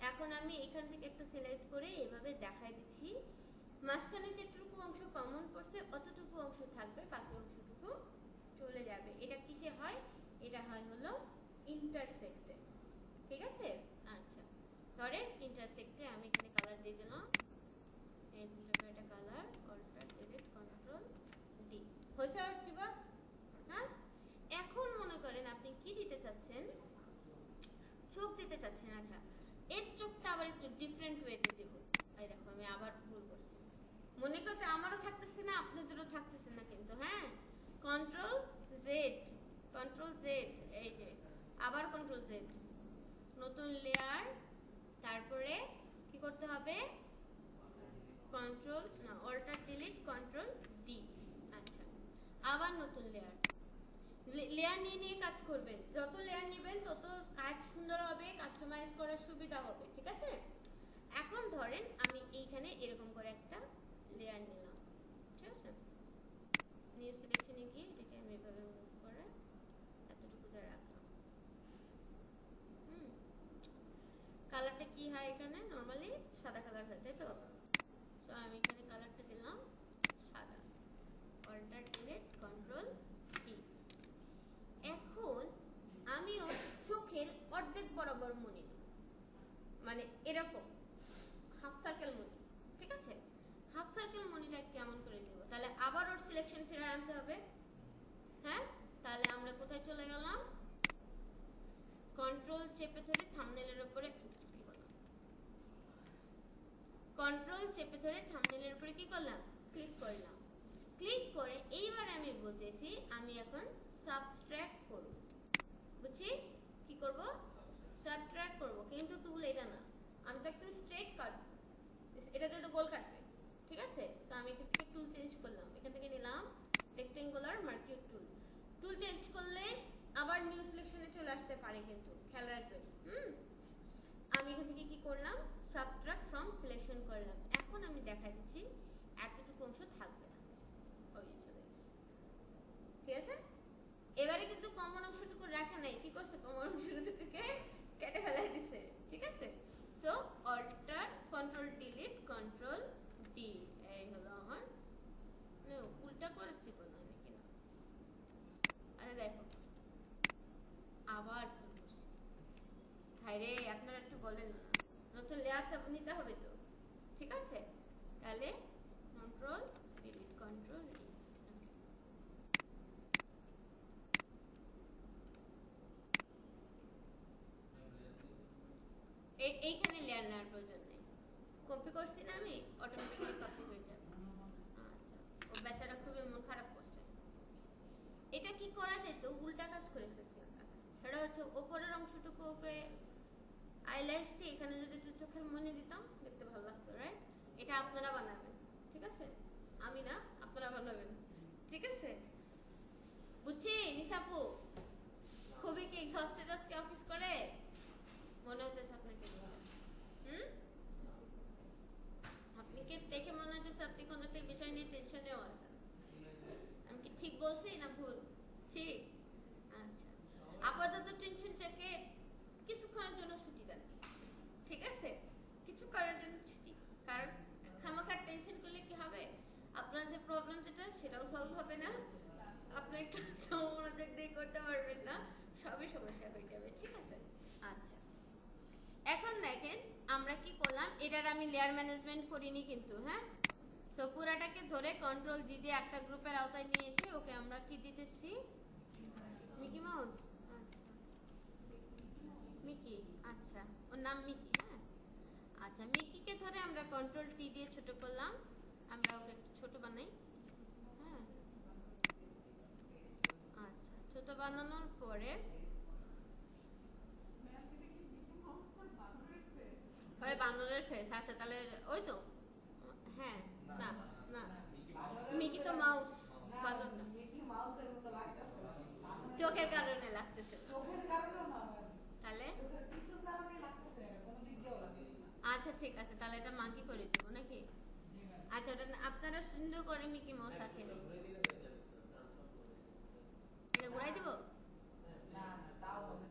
এখন আমি এখান থেকে একটা সিলেক্ট করে এভাবে দেখাই দিচ্ছি, মাঝখানে যেটুকু অংশ কমন পড়ছে অতটুকু অংশ থাকবে, বাকি অংশটুকু চলে যাবে। এটা কিসে হয়? এটা হয় হলো ইন্টারসেক্টে, ঠিক আছে? আচ্ছা, ধরেন ইন্টারসেক্টে আমি এখানে কালার দিয়ে দিলাম, এরকম টাইপের একটা colour, alt delete control D. হয়েছে আর কি বা? হ্যাঁ, এখন মনে করেন আপনি কি দিতে চাচ্ছেন? চোখ দিতে চাচ্ছেন। আচ্ছা, এর চোখটা আবার একটু ডিফারেন্ট ওয়েতে দেব। এই দেখো আমি আবার ভুল করছি, মনে করতে আমারও থাকতেছে না আপনাদেরও থাকতেছে না কিন্তু। হ্যাঁ, কন্ট্রোল জেড, কন্ট্রোল জেড, এই যে আবার কন্ট্রোল জেড, নতুন লেয়ার, তারপরে কি করতে হবে, কন্ট্রোল না অল্টার ডিলিট কন্ট্রোল ডি। আচ্ছা, আবার নতুন লেয়ার, লেয়ার নিয়ে নিয়ে কাজ করবেন, যত লেয়ার নেবেন তত কাজ সুন্দর হবে, কাস্টমাইজ করার সুবিধা হবে, ঠিক আছে। এখন ধরেন আমি এইখানে এরকম করে একটা লেয়ার নিলাম, ঠিক আছে, নিউ সিলেকশনে গিয়ে এটাকে আমি এভাবে মুভ করে এতটুকুতে রাখলাম। কালারটা কি হয় এখানে, নর্মালি সাদা কালার হয়, তাই তো। সো আমি এখানে কালারটা দিলাম সাদা, অল্টার ডিলিট কন্ট্রোল টি। এখন আমি ওর চোখের অর্ধেক বরাবর মনি, মানে এরকম হাফ সার্কেল মনি, ঠিক আছে। হাফ সার্কেল মনিটা কেমন করে দেব, তাহলে আবার ওর সিলেকশন ফিরে আনতে হবে। হ্যাঁ, তাহলে আমরা কোথায় চলে গেলাম, কন্ট্রোল চেপে ধরে থাম্বনেলের উপরে, কন্ট্রোল চেপে ধরে থাম্বনেলের উপরে কি করলাম, ক্লিক করলাম। ক্লিক করে এইবার আমি বলতেছি আমি এখন সাবট্রাক্ট করব, বুঝছি কি করব, সাবট্রাক্ট করব, কিন্তু টুল এটা না, আমি তো একদম স্ট্রেট কাট, এটাতে তো গোল কাটবে, ঠিক আছে। সো আমি এখান থেকে টুল চেঞ্জ করলাম, এখান থেকে নিলাম রেক্টেঙ্গুলার মার্কিউর টুল। টুল চেঞ্জ করলে আবার নিউ সিলেকশনে চলে আসতে পারে, কিন্তু খেয়াল রাখবেন। আমি এখান থেকে কি করলাম, সাবট্রাক্ট ফ্রম সিলেকশন করলাম। এখন আমি দেখা দিচ্ছি এতটুকু অংশ থাকবে না, ওই চলে গেছে, ঠিক আছে। এবারে কিন্তু কমন অংশটুকু রাখা নাই, কি করছে, কমন অংশটুকুকে কেটে ফেলাই দিছে, ঠিক আছে। So alt control delete control D, এই হলো আমার, উল্টা করেছি বললাম নাকি না। আরে দেখো আবার ভুল করছি, হায়রে আপনারা একটু বলেন না, নতুন লেয়ারটা নিতে হবে তো, ঠিক আছে। তাহলে কন্ট্রোল ডিলিট কন্ট্রোল ডি, এইখানে লেয়ার নেওয়ার প্রয়োজন নেই, কপি করছি না আমি, অটোমেটিক্যালি কপি হয়ে যাবে। আচ্ছা, ও বেচারা খুবই মন খারাপ করছে। এটা কি করা যেত, উল্টা কাজ করে ফেলছি আমরা। সেটা হচ্ছে ওপরের অংশটুকু ওকে আইল্যাশ দিয়ে এখানে যদি একটু চোখের মনি দিতাম, দেখতে ভালো লাগতো, রাইট। এটা আপনারা বানাবেন, ঠিক আছে, আমি না, আপনারা বানাবেন, ঠিক আছে। বুঝছি নিসাপু, খুবই কি এক্সস্টেড আজকে অফিস করে মনে হচ্ছে আপনাকে, আপনি কি দেখে মনে হচ্ছে আপনি কোনো একটা বিষয় নিয়ে টেনশনেও আছেন। আমি কি ঠিক বলছি না ভুল, ঠিক। আচ্ছা, আপাতত টেনশনটাকে কিছুক্ষণের জন্য ছুটি দেন, ঠিক আছে, কিছু করার জন্য ছুটি। কারণ খামাখা টেনশন করলে কি হবে, আপনার যে প্রবলেম যেটা সেটাও সলভ হবে না, আপনি ক্লাসটাও মনোযোগ দিয়ে করতে পারবেন না, সবই সমস্যা হয়ে যাবে, ঠিক আছে। আচ্ছা, এখন দেখেন আমরা কি করলাম, এটার আমি লেয়ার ম্যানেজমেন্ট করিনি কিন্তু, হ্যাঁ। সো পুরাটাকে ধরে কন্ট্রোল জি দিয়ে একটা গ্রুপের আওতায় নিয়ে এসে ওকে আমরা কি দিতেছি, মিকি মাউস। আচ্ছা, মিকি, আচ্ছা ওর নাম মিকি, হ্যাঁ। আচ্ছা, মিকিকে ধরে আমরা কন্ট্রোল টি দিয়ে ছোট করলাম, আমরা ওকে একটু ছোট বানাই, হ্যাঁ। আচ্ছা, ছোট বানানোর পরে হয় বানরের ফেস, আচ্ছা তাহলে ওই তো, হ্যাঁ, না না মিকি তো মাউস, বানর না, মিকি মাউসের মতো লাগতেছে, চোখের কারণে লাগতেছে, চোখের কারণে না, তাহলে চোখের কিছুর কারণে লাগতেছে, এটা কোনো দিক দিয়েও লাগতেছে না। আচ্ছা ঠিক আছে, তাহলে এটা মাকি করে দেব নাকি। আচ্ছা, এটা আপনারা সুন্দর করে মিকি মাউস আছে, এটা ঘুরাই দেব, না না তাও হবে।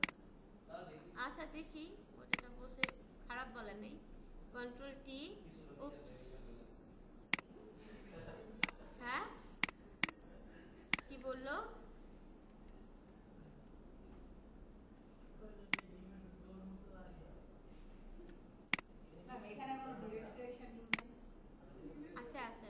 আচ্ছা দেখি, ও যেটা বসে খারাপ বলে নেই, কন্ট্রোল টি, উপস, হ্যাঁ কি বললো, আচ্ছা আচ্ছা,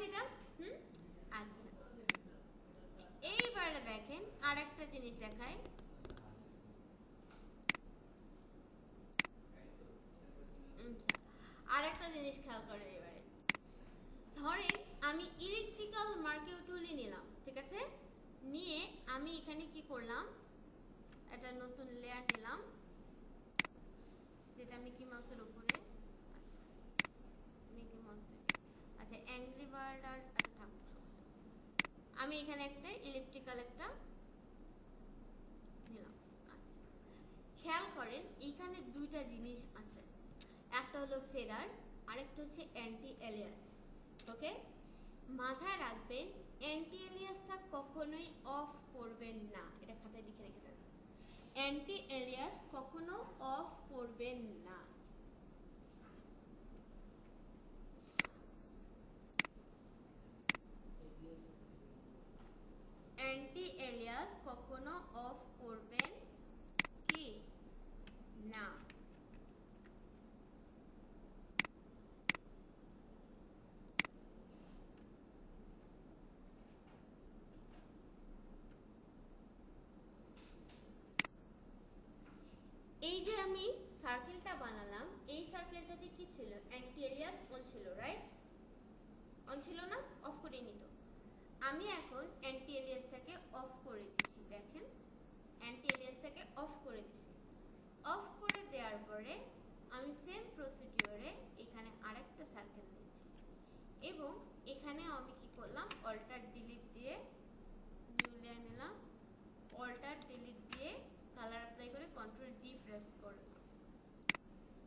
এটা? আচ্ছা, এইবারে দেখেন আরেকটা জিনিস দেখায়। আরেকটা জিনিস খেয়াল করেন। এবারে ধরেন আমি ইলেকট্রিক্যাল মার্কিং টুলই নিলাম, ঠিক আছে? নিয়ে আমি এখানে কি করলাম, একটা নতুন লেয়ার নিলাম যেটা মিকি মাউসের উপরে। মিকি মাউস, আচ্ছা অ্যাংরি বার্ড আর আচ্ছা থাকুক, আমি এখানে একটা ইলেকট্রিক্যাল একটা নিলাম। আচ্ছা, খেয়াল করেন এইখানে দুইটা জিনিস আছে, একটা হলো ফেদার, আরেকটা হচ্ছে অ্যান্টি এলিয়াস। ওকে, মাথায় রাখবেন অ্যান্টি এলিয়াসটা কখনোই অফ করবেন না, এটা খাতায় লিখে রেখে দেন। অ্যান্টি এলিয়াস কখনো অফ করবেন না। অ্যান্টি এলিয়াস কখনো অফ করবেন কি না। এই যে আমি সার্কেলটা বানালাম, এই সার্কেলটাতে কি ছিল, অ্যান্টি এলিয়াস অন ছিল, রাইট? অন ছিল না? অফ করে নিত। আমি এখন অ্যান্টি এলিয়াসটাকে অফ করে দিচ্ছি। দেখেন অ্যান্টি এলিয়াসটাকে অফ করে দিচ্ছি। অফ করে দেওয়ার পরে আমি সেম প্রসিডিওরে এখানে আরেকটা সার্কেল নিচ্ছি এবং এখানে আমি কি করলাম, অল্টার ডিলিট দিয়ে নিউ লেয়ার নিলাম, অল্টার ডিলিট দিয়ে কালার অ্যাপ্লাই করে কন্ট্রোল ডি প্রেস করলাম।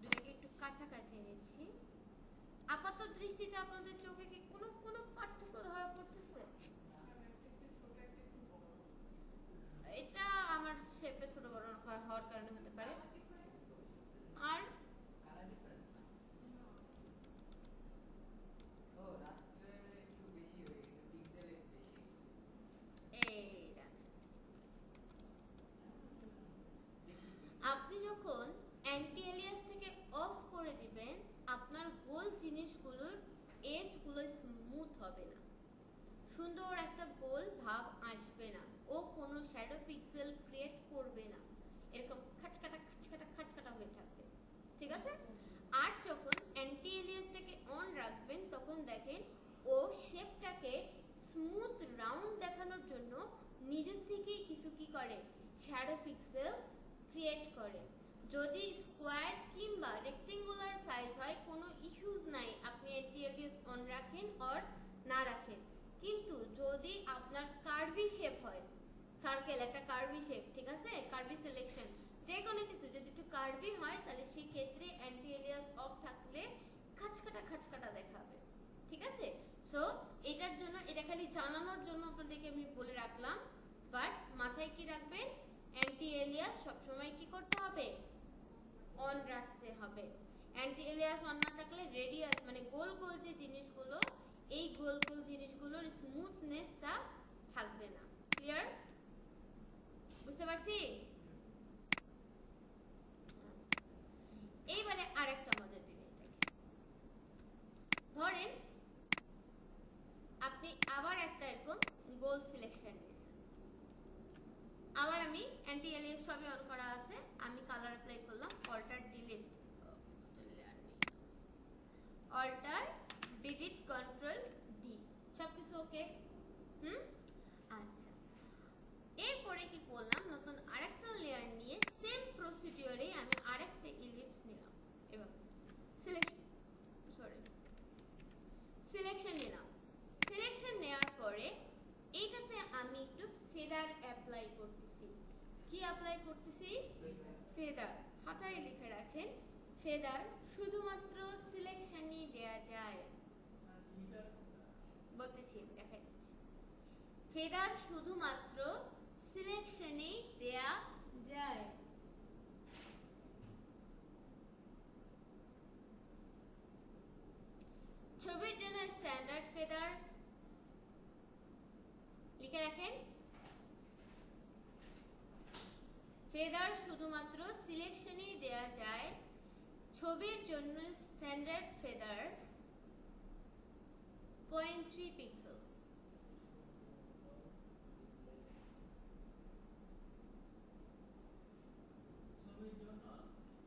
দুটোকে একটু কাছাকাছি নিচ্ছি। আপাতত দৃষ্টিতে আপনাদের চোখে কি কোনো কোনো পার্থক্য ধরা পড়তেছে? এটা আমার শেপে ছোট বড় হওয়ার কারণে হতে পারে। আর আপনি যখন অ্যান্টি এলিয়াসটাকে অফ করে দিবেন, আপনার গোল জিনিসগুলোর এজগুলো স্মুথ হবে না, সুন্দর একটা গোল ভাব আসবে না, ও কোনো শ্যাডো পিক্সেল ক্রিয়েট করবে না, এরকম খাচকাটা খাচকাটা খাচকাটা হয়ে থাকবে, ঠিক আছে? আর যখন অ্যান্টি এলিয়াসটাকে অন রাখবেন তখন দেখেন ও শেপটাকে স্মুথ রাউন্ড দেখানোর জন্য নিজের থেকেই কিছু কি করে, শ্যাডো পিক্সেল ক্রিয়েট করে। যদি স্কোয়ার কিংবা রেক্টেঙ্গুলার সাইজ হয় কোনো ইস্যুজ নাই, আপনি অ্যান্টি এলিয়াস অন রাখেন অর না রাখেন। কিন্তু যদি আপনার কার্ভি শেপ হয়, সার্কেল একটা কার্ভি শেপ, ঠিক আছে, কার্ভি সিলেকশন, যে কোনো কিছু যদি একটু কার্ভি হয় তাহলে সেই ক্ষেত্রে অ্যান্টি এলিয়াস অফ থাকলে খাচকাটা খাচকাটা দেখাবে, ঠিক আছে? সো এটার জন্য, এটা খালি জানানোর জন্য আপনাদেরকে আমি বলে রাখলাম, বাট মাথায় কি রাখবেন, অ্যান্টি এলিয়াস সবসময় কি করতে হবে, অন রাখতে হবে। অ্যান্টি এলিয়াস অন না থাকলে রেডিয়াস মানে গোল গোল যে জিনিসগুলো, এই গোল গোল জিনিসগুলোর স্মুথনেসটা থাকবে না। ক্লিয়ার? বুঝতে পারছি? এইবারে আরেকটা মজার জিনিস দেখেন। ধরেন আপনি আবার একটা এরকম গোল সিলেকশন নিয়েছেন, আবার আমি অ্যান্টি এলিয়াস সবই অন করা আছে, আমি কালার অ্যাপ্লাই করলাম, alt delete, alt delete control D, সবকিছু ওকে। আচ্ছা, এরপরে কি করলাম, নতুন আরেকটা লেয়ার নিয়ে সেম প্রসিডিওরে আমি আরেকটা ইলিপস নিলাম এবং সিলেকশন নিলাম। সিলেকশন নেওয়ার পরে এইটাতে আমি একটু ফেদার অ্যাপ্লাই করতেছি। কি অ্যাপ্লাই করতেছি? ফেদার। খাতায় লিখে রাখেন, ফেদার শুধুমাত্র সিলেকশনই দেয়া যায়। বলতেছি, দেখাই দিচ্ছি। ফেদার শুধুমাত্র সিলেকশনেই দেয়া যায়। ছবির জন্য স্ট্যান্ডার্ড ফেদার লিখে রাখেন, ফেদার শুধুমাত্র সিলেকশনেই দেয়া যায়। ছবির জন্য standard feather 0.3 pixel.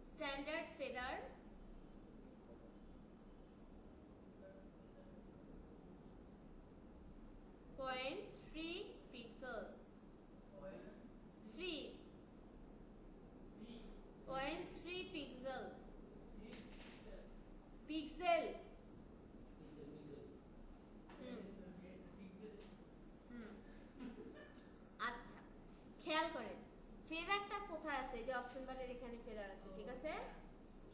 Standard feather 0.3 pixel. 3 0.3 pixel. Pixel আচ্ছা, খেয়াল করেন ফেদারটা কোথায় আছে? যে অপশন বারের এখানে ফেদার আছে, ঠিক আছে?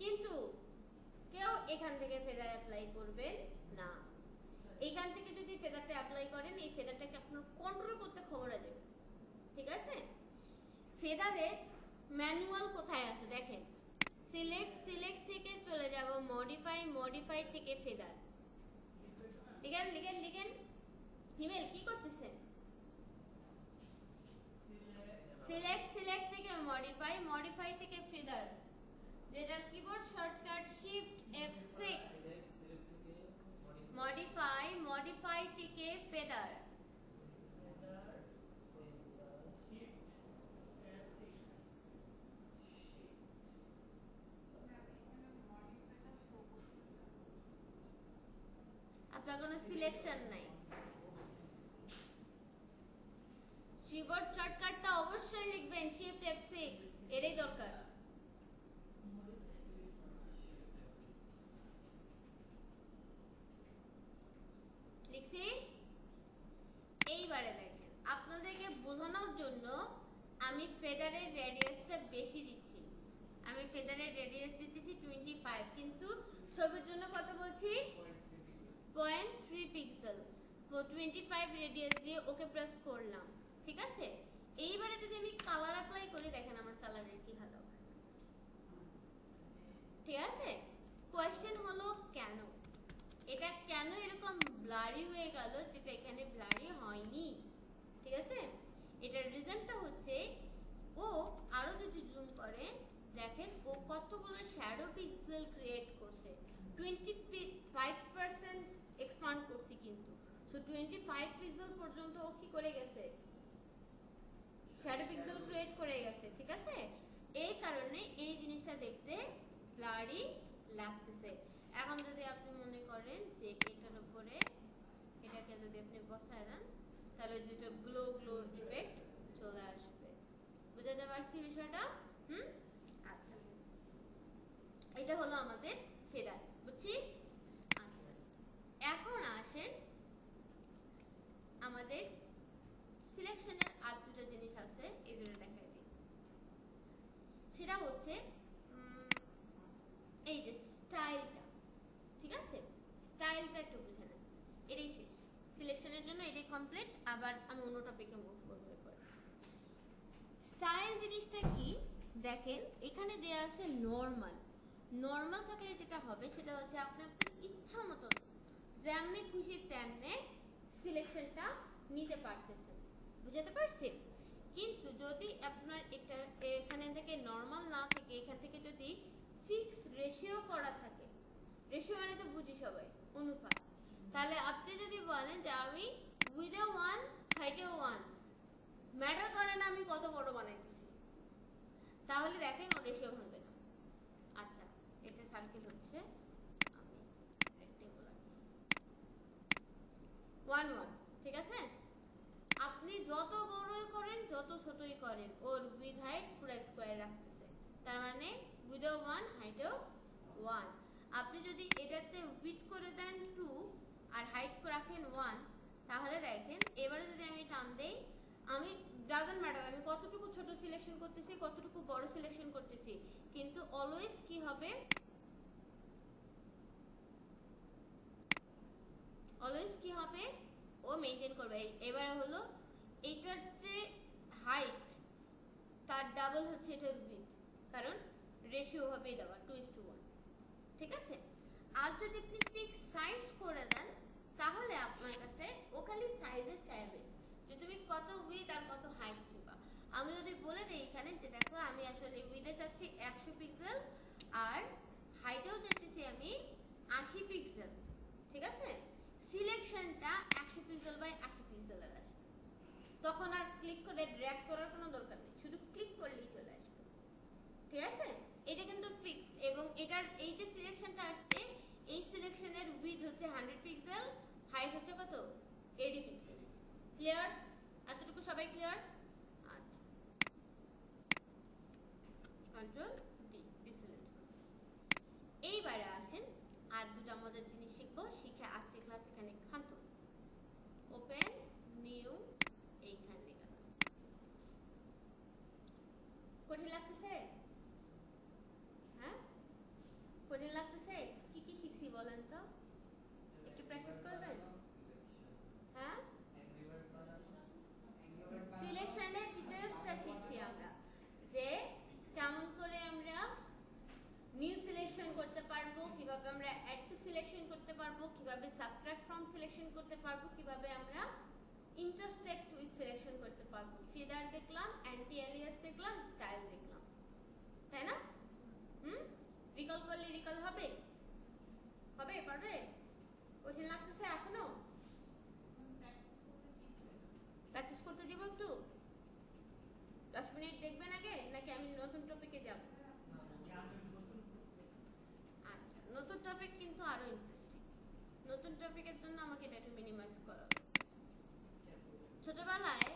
কিন্তু কেউ এখান থেকে ফেদার অ্যাপ্লাই করবেন না। এইখান থেকে যদি ফেদারটা অ্যাপ্লাই করেন, এই ফেদারটাকে আপনার কন্ট্রোল করতে খবর যাবে, ঠিক আছে? ফেদারের ম্যানুয়াল কোথায় আছে দেখেন। সিলেক্ট থেকে চলে যাব মডিফাই থেকে ফেদার। লিখেন হিমেল কি করতেছেন? সিলেক্ট থেকে মডিফাই থেকে ফেদার, যেটার keyboard shortcut shift F6। Modify থেকে ফেদার। আপনার কোনো সিলেকশন নাই। কিবোর্ড শর্টকাটটা অবশ্যই লিখবেন শিফট F6, এরই দরকার। লিখছি। এইবারে দেখেন আপনাদেরকে বোঝানোর জন্য আমি ফেদারের রেডিয়াসটা বেশি দিচ্ছি। আমি ফেদারের রেডিয়াস দিতেছি 25, কিন্তু ছবির জন্য কত বলছি? 0.3 পিক্সেল। তো 25 রেডিয়াস দিয়ে ওকে প্রেস করলাম, ঠিক আছে? এইবারে যদি আমি কালার অ্যাপ্লাই করি, দেখেন আমার কালারের কি হাল হবে, ঠিক আছে? কোয়েশ্চেন হলো কেন এটা কেন এরকম ব্লারি হয়ে গেল, যেটা এখানে ব্লারি হয়নি, ঠিক আছে? এটার রিজনটা হচ্ছে ও আরো যদি জুম করেন দেখেন ও কতগুলো শ্যাডো পিক্সেল ক্রিয়েট করছে। 25% এক্সপান্ড করছে, কিন্তু সো 25 পিক্সেল পর্যন্ত ও কি করে গেছে? শ্যাডো পিক্সেল ক্রিয়েট করে গেছে, ঠিক আছে? এই কারণে এই জিনিসটা দেখতে ব্লারি লাগতেছে। এখন যদি আপনি মনে করেন যে এটার উপরে এটাকে যদি আপনি বসায় দেন, তাহলে যেটা গ্লো ইফেক্ট চলে আসবে। বুঝতে পারছি বিষয়টা? আচ্ছা, এটা হলো আমাদের ফেদার, বুঝছি? আচ্ছা, এখন আসেন আমাদের সিলেকশনের আর দুটো জিনিস আছে, এই দুটো দেখাই দিই। সেটা হচ্ছে এই যে স্টাইলটা, ঠিক আছে? স্টাইলটা একটু বুঝে নেন। এটাই শেষ সিলেকশনের জন্য, এটাই কমপ্লিট। আবার আমি অন্য টপিকে মুভ করবো এরপর। স্টাইল জিনিসটা কি দেখেন, এখানে দেয়া আছে নর্মাল থাকলে যেটা হবে সেটা হচ্ছে আপনি আপনার ইচ্ছা মতন যেমনি খুশি তেমনে সিলেকশনটা নিতে পারতেছেন, বুঝতে পারছেন? কিন্তু যদি আপনার এটা এখানে থেকে নর্মাল না থেকে এখান থেকে যদি ফিক্স রেশিও করা থাকে, রেশিও মানে তো বুঝি সবাই, অনুপাত, তাহলে আপনি যদি বলেন যে আমি উইথে 1 হাইটে 1, ম্যাটার করে না আমি কত বড় বানাইতেছি, তাহলে দেখেন ও রেশিও ভাঙবে না। আচ্ছা, এটা সার্কেল হচ্ছে, আমি রেক্টেঙ্গুলার 1 1, ঠিক আছে? আপনি যত বড়ই করেন যত ছোটই করেন ওর উইথ হাইট পুরো স্কয়ার রাখতেছে, তার মানে উইথে 1 হাইটেও 1। আপনি যদি এটাতে উইথ করে দেন 2 আর হাইট রাখেন 1, তাহলে দেখেন এবারে যদি আমি টান দেই, আমি ডাজন্ট ম্যাটার আমি কতটুকু ছোট সিলেকশন করতেছি কতটুকু বড় সিলেকশন করতেছি, কিন্তু অলওয়েজ কি হবে? ও মেইনটেইন করবে। এবারে হলো এইটার যে হাইট তার ডাবল হচ্ছে এটার উইথ, কারণ রেশিও হবে দেওয়া 2:1, ঠিক আছে? আর যদি আপনি ফিক্স সাইজ করে দেন, তাহলে আপনার কাছে ও খালি সাইজের চাইবে যে তুমি কত উইথ আর কত হাইট দিবা। আমি যদি বলে দিই এখানে যে দেখো আমি আসলে উইথে চাচ্ছি 100 পিক্সেল আর হাইটেও চাচ্ছি আমি 80 পিক্সেল, ঠিক আছে? সিলেকশনটা 100 পিক্সেল বাই 80 পিক্সেলের আসবে। তখন আর ক্লিক করে ড্র্যাগ করার কোনো দরকার নেই, শুধু ক্লিক করলেই চলে আসবে। ঠিক আছে, এটা কিন্তু ফিক্সড এবং এটার এই যে সিলেকশনটা আসছে এই সিলেকশনের উইডথ হচ্ছে 100 পিক্সেল, হাইট হচ্ছে কত 80 পিক্সেল। ক্লিয়ার? এতটুকু সবাই ক্লিয়ার? আচ্ছা, কন্ট্রোল ডি ডিসিলেক্ট করুন। এইবারে আসেন আর দুটো মজার জিনিস শিখবো, শিখে আজকে ক্লাস এখানে ক্ষান্ত। ওপেন নিউ, এইখানে গেলাম। কঠিন লাগতেছে? হ্যাঁ কঠিন লাগতেছে? কি কি শিখছি বলেন তো, একটু প্র্যাকটিস করবেন? হ্যাঁ, সিলেকশনের ডিটেইলসটা শিখছি আমরা, যে কেমন করে আমরা নিউ সিলেকশন করতে পারবো, কিভাবে আমরা অ্যাড টু সিলেকশন করতে পারবো, কিভাবে সাবট্রাক্ট ফ্রম সিলেকশন করতে পারবো, কিভাবে আমরা ইন্টারসেক্ট উইথ সিলেকশন করতে পারবো। ফিডার দেখলাম, অ্যান্টি এলিয়াস দেখলাম, স্টাইল দেখলাম, তাই না? রিকল করলে রিকল হবে? হবে? পারবে? কঠিন লাগতেছে এখনো? প্র্যাকটিস করতে দিব একটু, 10 মিনিট দেখবেন আগে, নাকি আমি নতুন টপিকে যাব? আচ্ছা, নতুন টপিক কিন্তু আরো ইন্টারেস্টিং। নতুন টপিকের জন্য আমাকে এটা একটু মিনিমাইজ করা হবে। ছোটবেলায়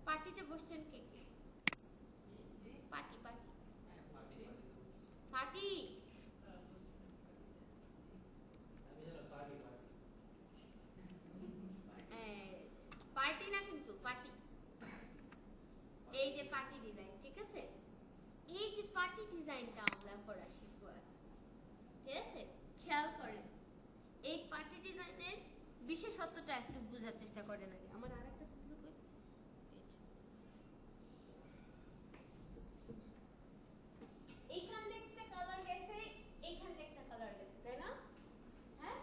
পার্টিতে বসছেন কে কে? পার্টি পার্টি পার্টি পার্টি না কিন্তু পার্টি, এই যে পার্টি ডিজাইন, ঠিক আছে? এই যে পার্টি ডিজাইনটা আমরা করা শিখবো এখন, ঠিক আছে? খেয়াল করেন এই পার্টি ডিজাইনের বিশেষত্বটা একটু বোঝার চেষ্টা করেন আগে। আমার আরেকটা এইখান দেখতে কালার গেছে, এইখান দেখতে কালার গেছে, তাই না? হ্যাঁ,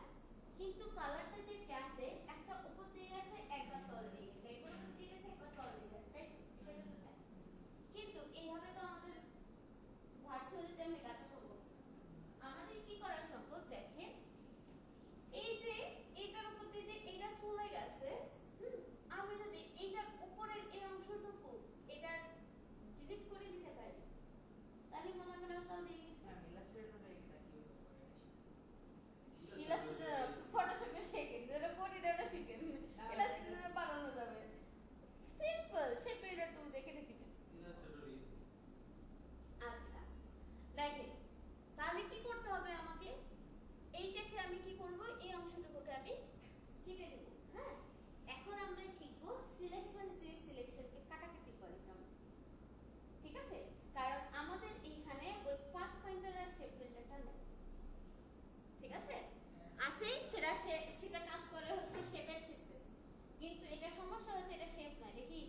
কিন্তু কালারটা যে গেছে একটা উপর দিয়ে গেছে, একবার তল দিয়ে গেছে, একবার উপর দিয়ে গেছে, একবার তল দিয়ে গেছে, তাই সেটা তো তাই। কিন্তু এইভাবে তো আমাদের ভার্চুয়ালিতে মেলাতে সম্ভব। আমাদের কি করা সম্ভব দেখেন, এই যে এইটার উপর দিয়ে যে এটা চলে গেছে, আমি যদি এইটার উপরের এই অংশটুকু এটার ডিলিট করে দিতে পারি, তাহলে মনে করেন তল দিয়ে গেছে। ইলাস্ট্রেটর ফটোশপে শিখেন, যেটা কোডিটারটা শিখেন, ইলাস্ট্রেটরে বানানো যাবে। সিম্পল শেপের টুল দেখে দিবেন। আচ্ছা দেখেন, তাহলে কি করতে হবে আমাকে, এইটাকে আমি কি করব, এই অংশটুকুকে আমি কেটে দেব। হ্যাঁ, এখন আমরা শিখব সিলেকশন দিয়ে সিলেকশনকে কাটাকাটি করে কেমন, ঠিক আছে? কারণ আমাদের এইখানে ওই পাথ ফাইন্ডার আর শেপ বিল্ডারটা নেই, ঠিক আছে? আছে সেটা কাজ করে হচ্ছে শেপের ক্ষেত্রে, কিন্তু এটা সমস্যা হচ্ছে এটা শেপ না, এটা কি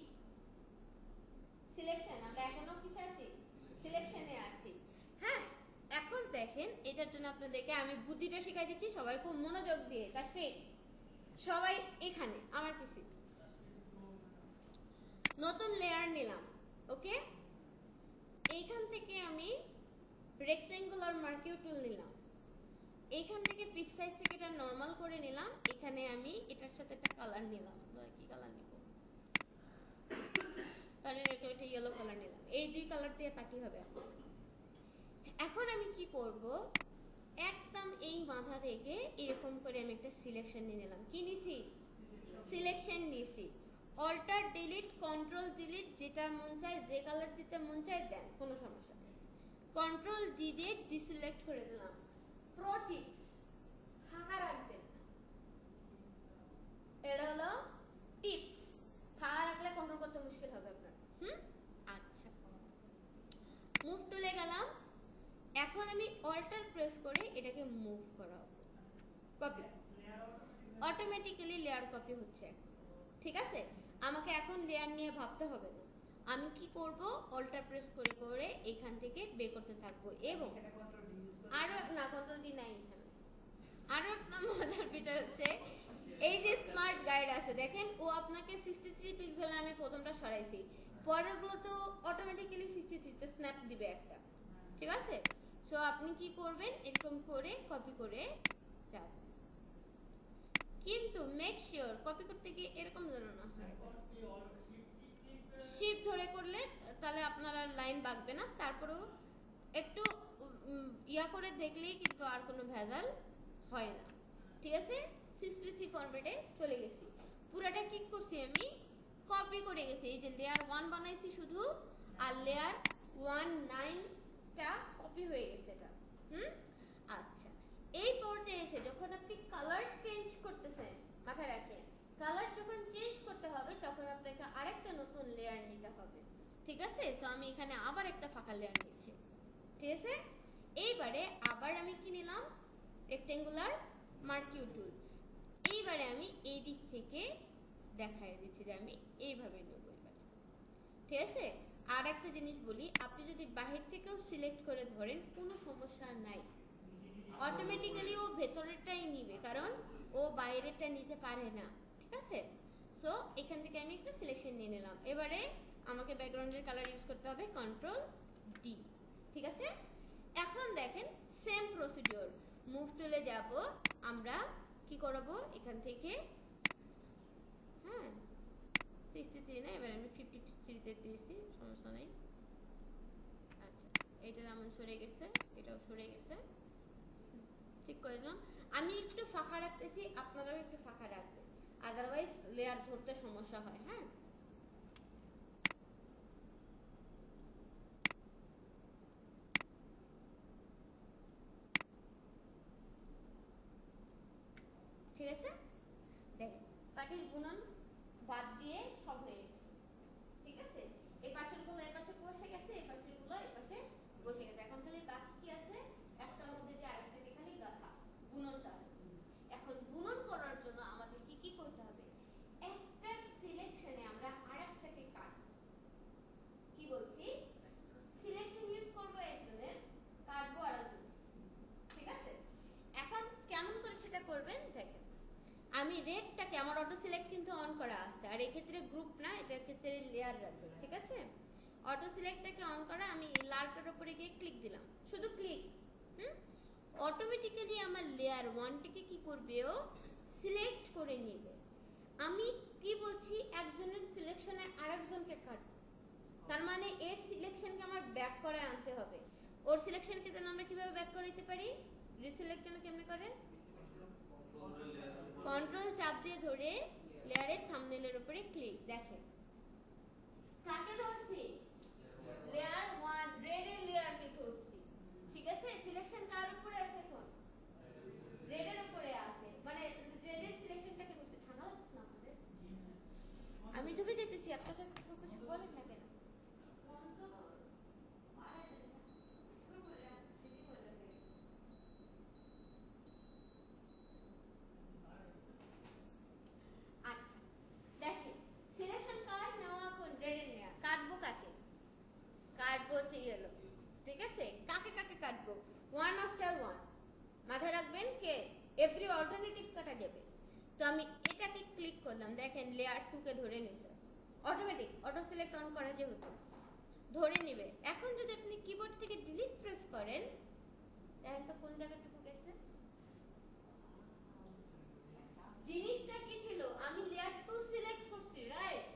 সিলেকশন। আমরা এখনো কিসে আছি? সিলেকশনে আছি। হ্যাঁ, এখন দেখেন এটার জন্য আপনাদেরকে আমি বুদ্ধিটা শিখাই দিচ্ছি, সবাই খুব মনোযোগ দিয়ে। তাসফিক সবাই এখানে আমার পিছে, নতুন লেয়ার নিলাম, ওকে? এইখান থেকে আমি রেক্টেঙ্গুলার মার্কিউ টুল নিলাম, এইখান থেকে ফিক্স সাইজ থেকে এটা নরমাল করে নিলাম, এখানে আমি এটার সাথে একটা কালার নিলাম, কি কালার নিব? তাহলে এটা ইয়েলো কালার নিলাম, এই দুই কালার দিয়ে পার্টি হবে। এখন আমি কি করব, একদম এই মাথা থেকে এরকম করে আমি একটা সিলেকশন নিয়ে নিলাম। কি নিছি? সিলেকশন নিছি। অল্টার ডিলিট, কন্ট্রোল ডিলিট, যেটা মন চায়, যে কালার দিতে মন চায় দেন, কোনো সমস্যা নেই। কন্ট্রোল ডি দিয়ে ডিসিলেক্ট করে দিলাম। প্রো টিপস, ফাঁকা রাখবেন না, এটা হলো টিপস। ফাঁকা রাখলে কন্ট্রোল করতে মুশকিল হবে আপনার। আচ্ছা, মুভ টুলে গেলাম, এখন আমি অল্টার প্রেস করে এটাকে মুভ করাবো, কপি, অটোমেটিক্যালি লেয়ার কপি হচ্ছে। ঠিক আছে, আমাকে এখন লেয়ার নিয়ে ভাবতে হবে না, আমি কি করব, অল্টার প্রেস করে করে এখান থেকে বের করতে থাকবো। এবং আরো না, কন্ট্রোল ডি নাই এখানে। আরো একটা মজার বিষয় হচ্ছে এই যে স্মার্ট গাইড আছে দেখেন, ও আপনাকে 63 পিক্সেল আমি প্রথমটা সরাইছি, পরেরগুলো তো অটোমেটিক্যালি 63 তে স্ন্যাপ দিবে একটা, ঠিক আছে? সো আপনি কি করবেন, এরকম করে কপি করে যাবেন। কিন্তু মেক শিওর কপি করতে গিয়ে এরকম যেন না হয়। শিফট ধরে করলে তাহলে আপনার আর লাইন বাঁকবে না। তারপরেও একটু ইয়া করে দেখলেই কিন্তু আর কোনো ভেজাল হয় না। ঠিক আছে, 63 ফরম্যাটে চলে গেছি। পুরাটা কি করছি আমি কপি করে গেছি। এই যে লেয়ার 1 বানাইছি শুধু, আর লেয়ার 19টা কপি হয়ে গেছে এটা। আচ্ছা, এই পর্যায়ে এসে যখন আপনি কালার চেঞ্জ করতেছেন, মাথায় রাখেন কালার যখন চেঞ্জ করতে হবে তখন আপনাকে আরেকটা নতুন লেয়ার নিতে হবে। ঠিক আছে, সো আমি এখানে আবার একটা ফাঁকা লেয়ার নিচ্ছি। ঠিক আছে, এইবারে আবার আমি কি নিলাম, রেক্টেঙ্গুলার মার্কিউ টুল। এইবারে আমি এই দিক থেকে দেখাই দিচ্ছি যে আমি এইভাবে নেব এবারে। ঠিক আছে, আর একটা জিনিস বলি, আপনি যদি বাহির থেকেও সিলেক্ট করে ধরেন কোনো সমস্যা নাই, অটোমেটিক্যালি ও ভেতরেরটাই নিবে, কারণ ও বাইরেরটা নিতে পারে না। ঠিক আছে, সো এখান থেকে আমি একটা সিলেকশন নিয়ে নিলাম। এবারে আমাকে ব্যাকগ্রাউন্ডের কালার ইউজ করতে হবে কন্ট্রোল ডি। ঠিক আছে, এখন দেখেন সেম প্রসিডিওর, মুভ টুলে যাব, আমরা কি করব এখান থেকে, হ্যাঁ 63 না, এবার আমি 53তে দিয়েছি, সমস্যা নেই। আচ্ছা, এটা যেমন সরে গেছে, এটাও সরে গেছে, ঠিক করে দিলাম। আমি একটু ফাঁকা রাখতেছি, আপনারাও একটু ফাঁকা রাখবেন, আদারওয়াইজ লেয়ার ধরতে সমস্যা হয়। হ্যাঁ, ঠিক আছে, দেখেন পাটির বুনন বাদ দিয়ে সব হয়ে গেছে। ঠিক আছে, এই পাশের গুলো এই পাশে বসে গেছে, এই পাশের গুলো এই পাশে বসে গেছে। এখন খালি বাকি কি আছে, একটার মধ্যে দিয়ে আরেকটাকে খালি গাঁথা, বুননটা। এখন বুনন করার জন্য আমাদের কি কি করতে হবে, একটার সিলেকশনে আমরা আরেকটাকে কাটবো। কি বলছি, সিলেকশন ইউজ করব একজনের, কাটবো আরেকজনের। ঠিক আছে, এখন কেমন করে সেটা করবেন দেখেন, আমি রেডটাকে, আমার অটো সিলেক্ট কিন্তু অন করা আছে, আর এই ক্ষেত্রে গ্রুপ না, এটার ক্ষেত্রে লেয়ার রাখবেন। ঠিক আছে, অটো সিলেক্টটাকে অন করা, আমি লালটার উপরে গিয়ে ক্লিক দিলাম, শুধু ক্লিক, অটোমেটিক্যালি আমার লেয়ার 1টাকে কি করবে, ও সিলেক্ট করে নেবে। আমি কি বলছি, একজনের সিলেকশনে আরেকজনকে কাটবো, তার মানে এর সিলেকশনকে আমার ব্যাক করে আনতে হবে। ওর সিলেকশনকে দেন আমরা কিভাবে ব্যাক করে দিতে পারি, রিসিলেক্ট কেমনে করে, কন্ট্রোল চাপ দিয়ে ধরে লেয়ারের থাম্বনেলের উপরে ক্লিক। দেখেন কাকে ধরছি, লেয়ার 1 রেডের লেয়ারকে ধরছি। ঠিক আছে, সিলেকশন কার উপরে আছে, এখন রেডের উপরে আছে, মানে রেডের সিলেকশনটাকে ধরছি। ঠান্ডা লাগছে না আপনাদের, আমি ডুবে যেতেছি, আপনারা কিছু বলেন না কেন, মাথায় রাখবেন কে এভরি অল্টারনেটিভ কাটা যাবে। তো আমি এটাকে ক্লিক করলাম, দেখেন লেয়ার 2 কে ধরে নিছে, অটোমেটিক অটো সিলেক্ট অন করা যেহেতু ধরে নেবে। এখন যদি আপনি কিবোর্ড থেকে ডিলিট প্রেস করেন, দেখেন তো কোন জায়গাটুকু গেছে। জিনিসটা কি ছিল, আমি লেয়ার 2 সিলেক্ট করছি, রাইট,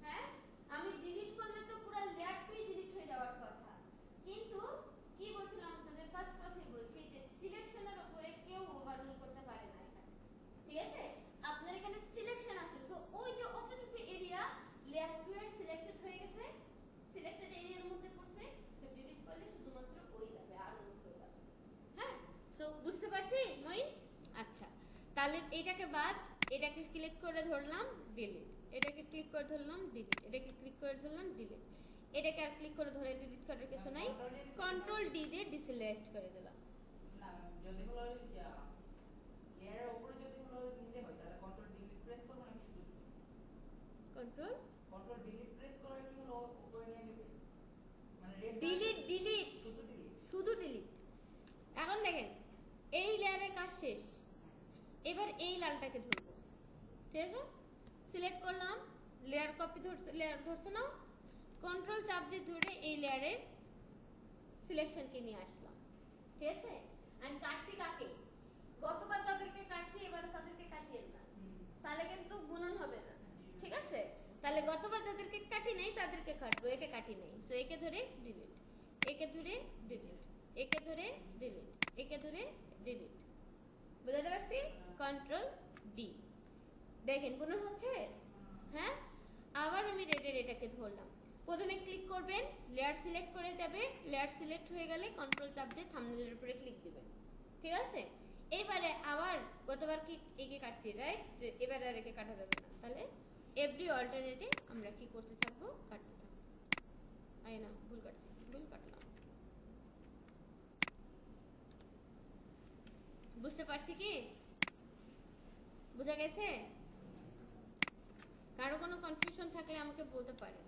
হ্যাঁ, আমি ডিলিট করলে তো পুরো লেয়ার 2 ডিলিট হয়ে যাওয়ার কথা, কিন্তু কি বলছিলাম আপনাদের ফার্স্ট ক্লাসে বলছি যে সিলেকশনের উপরে কেউ ওভাররুল করতে পারে না এখানে। ঠিক আছে, আপনার এখানে সিলেকশন আছে, সো ওই যে অতটুকু এরিয়া লেয়ার 2 এর সিলেক্টেড হয়ে গেছে, সিলেক্টেড এরিয়ার মধ্যে পড়ছে, সো ডিলিট করলে শুধুমাত্র ওই যাবে, আর অন্য কেউ যাবে। হ্যাঁ, সো বুঝতে পারছি মই? আচ্ছা, তাহলে এটাকে বাদ, এটাকে ক্লিক করে ধরলাম ডিলিট, এটাকে ক্লিক করে ধরলাম ডিলিট, এটাকে ক্লিক করে ধরলাম ডিলিট, এটাকে আর ক্লিক করে ধরে ডিলিট করার কিছু নাই, কন্ট্রোল ডি দিয়ে ডিসিলেক্ট করে দিলাম। না যদি হলো লেয়ারের উপরে যদি হলো নিতে হয় তাহলে কন্ট্রোল ডিলিট প্রেস করব নাকি শুধু কন্ট্রোল ডিলিট প্রেস করে কি হলো উপরে নিয়ে নেবে, মানে রেড ডিলিট ডিলিট শুধু ডিলিট। এখন দেখেন এই লেয়ারের কাজ শেষ, এবার এই লালটাকে ধরবো। ঠিক আছে, সিলেক্ট করলাম, লেয়ার কপি ধরছে, লেয়ার ধরছে না, কন্ট্রোল চাপ দিয়ে ধরে এই লেয়ারের সিলেকশনকে নিয়ে আসলাম। ঠিক আছে, আমি কাটছি কাকে, গতবার তাদেরকে কাটছি, এবার তাদেরকে কাটিয়ে দিলাম। তাহলে কিন্তু গুণন হবে না, ঠিক আছে? তাহলে গতবার যাদেরকে কাটি নাই তাদেরকে কাটবো, একে কাটি নাই, সো একে ধরে ডিলিট, একে ধরে ডিলিট, একে ধরে ডিলিট, একে ধরে ডিলিট। বুঝতে পারছি? Control D. দেখেন গুণন হচ্ছে, হ্যাঁ? আবার আমি রেডের এটাকে ধরলাম, প্রথমে ক্লিক করবেন, লেয়ার সিলেক্ট করে যাবে, লেয়ার সিলেক্ট হয়ে গেলে কন্ট্রোল চাপ দিয়ে থাম্বনেলের উপরে ক্লিক দিবেন, ঠিক আছে? এবারে আবার গতবার কি একে কাটছি, রাইট? এবারে আর একে কাটা যাবে না, তাহলে এভরি অল্টারনেটিভ আমরা কি করতে থাকবো, কাটতে থাকবো। আই না, ভুল কাটছি, ভুল কাটলাম। বুঝতে পারছি কি? বুঝা গেছে? কারো কোনো কনফিউশন থাকলে আমাকে বলতে পারেন।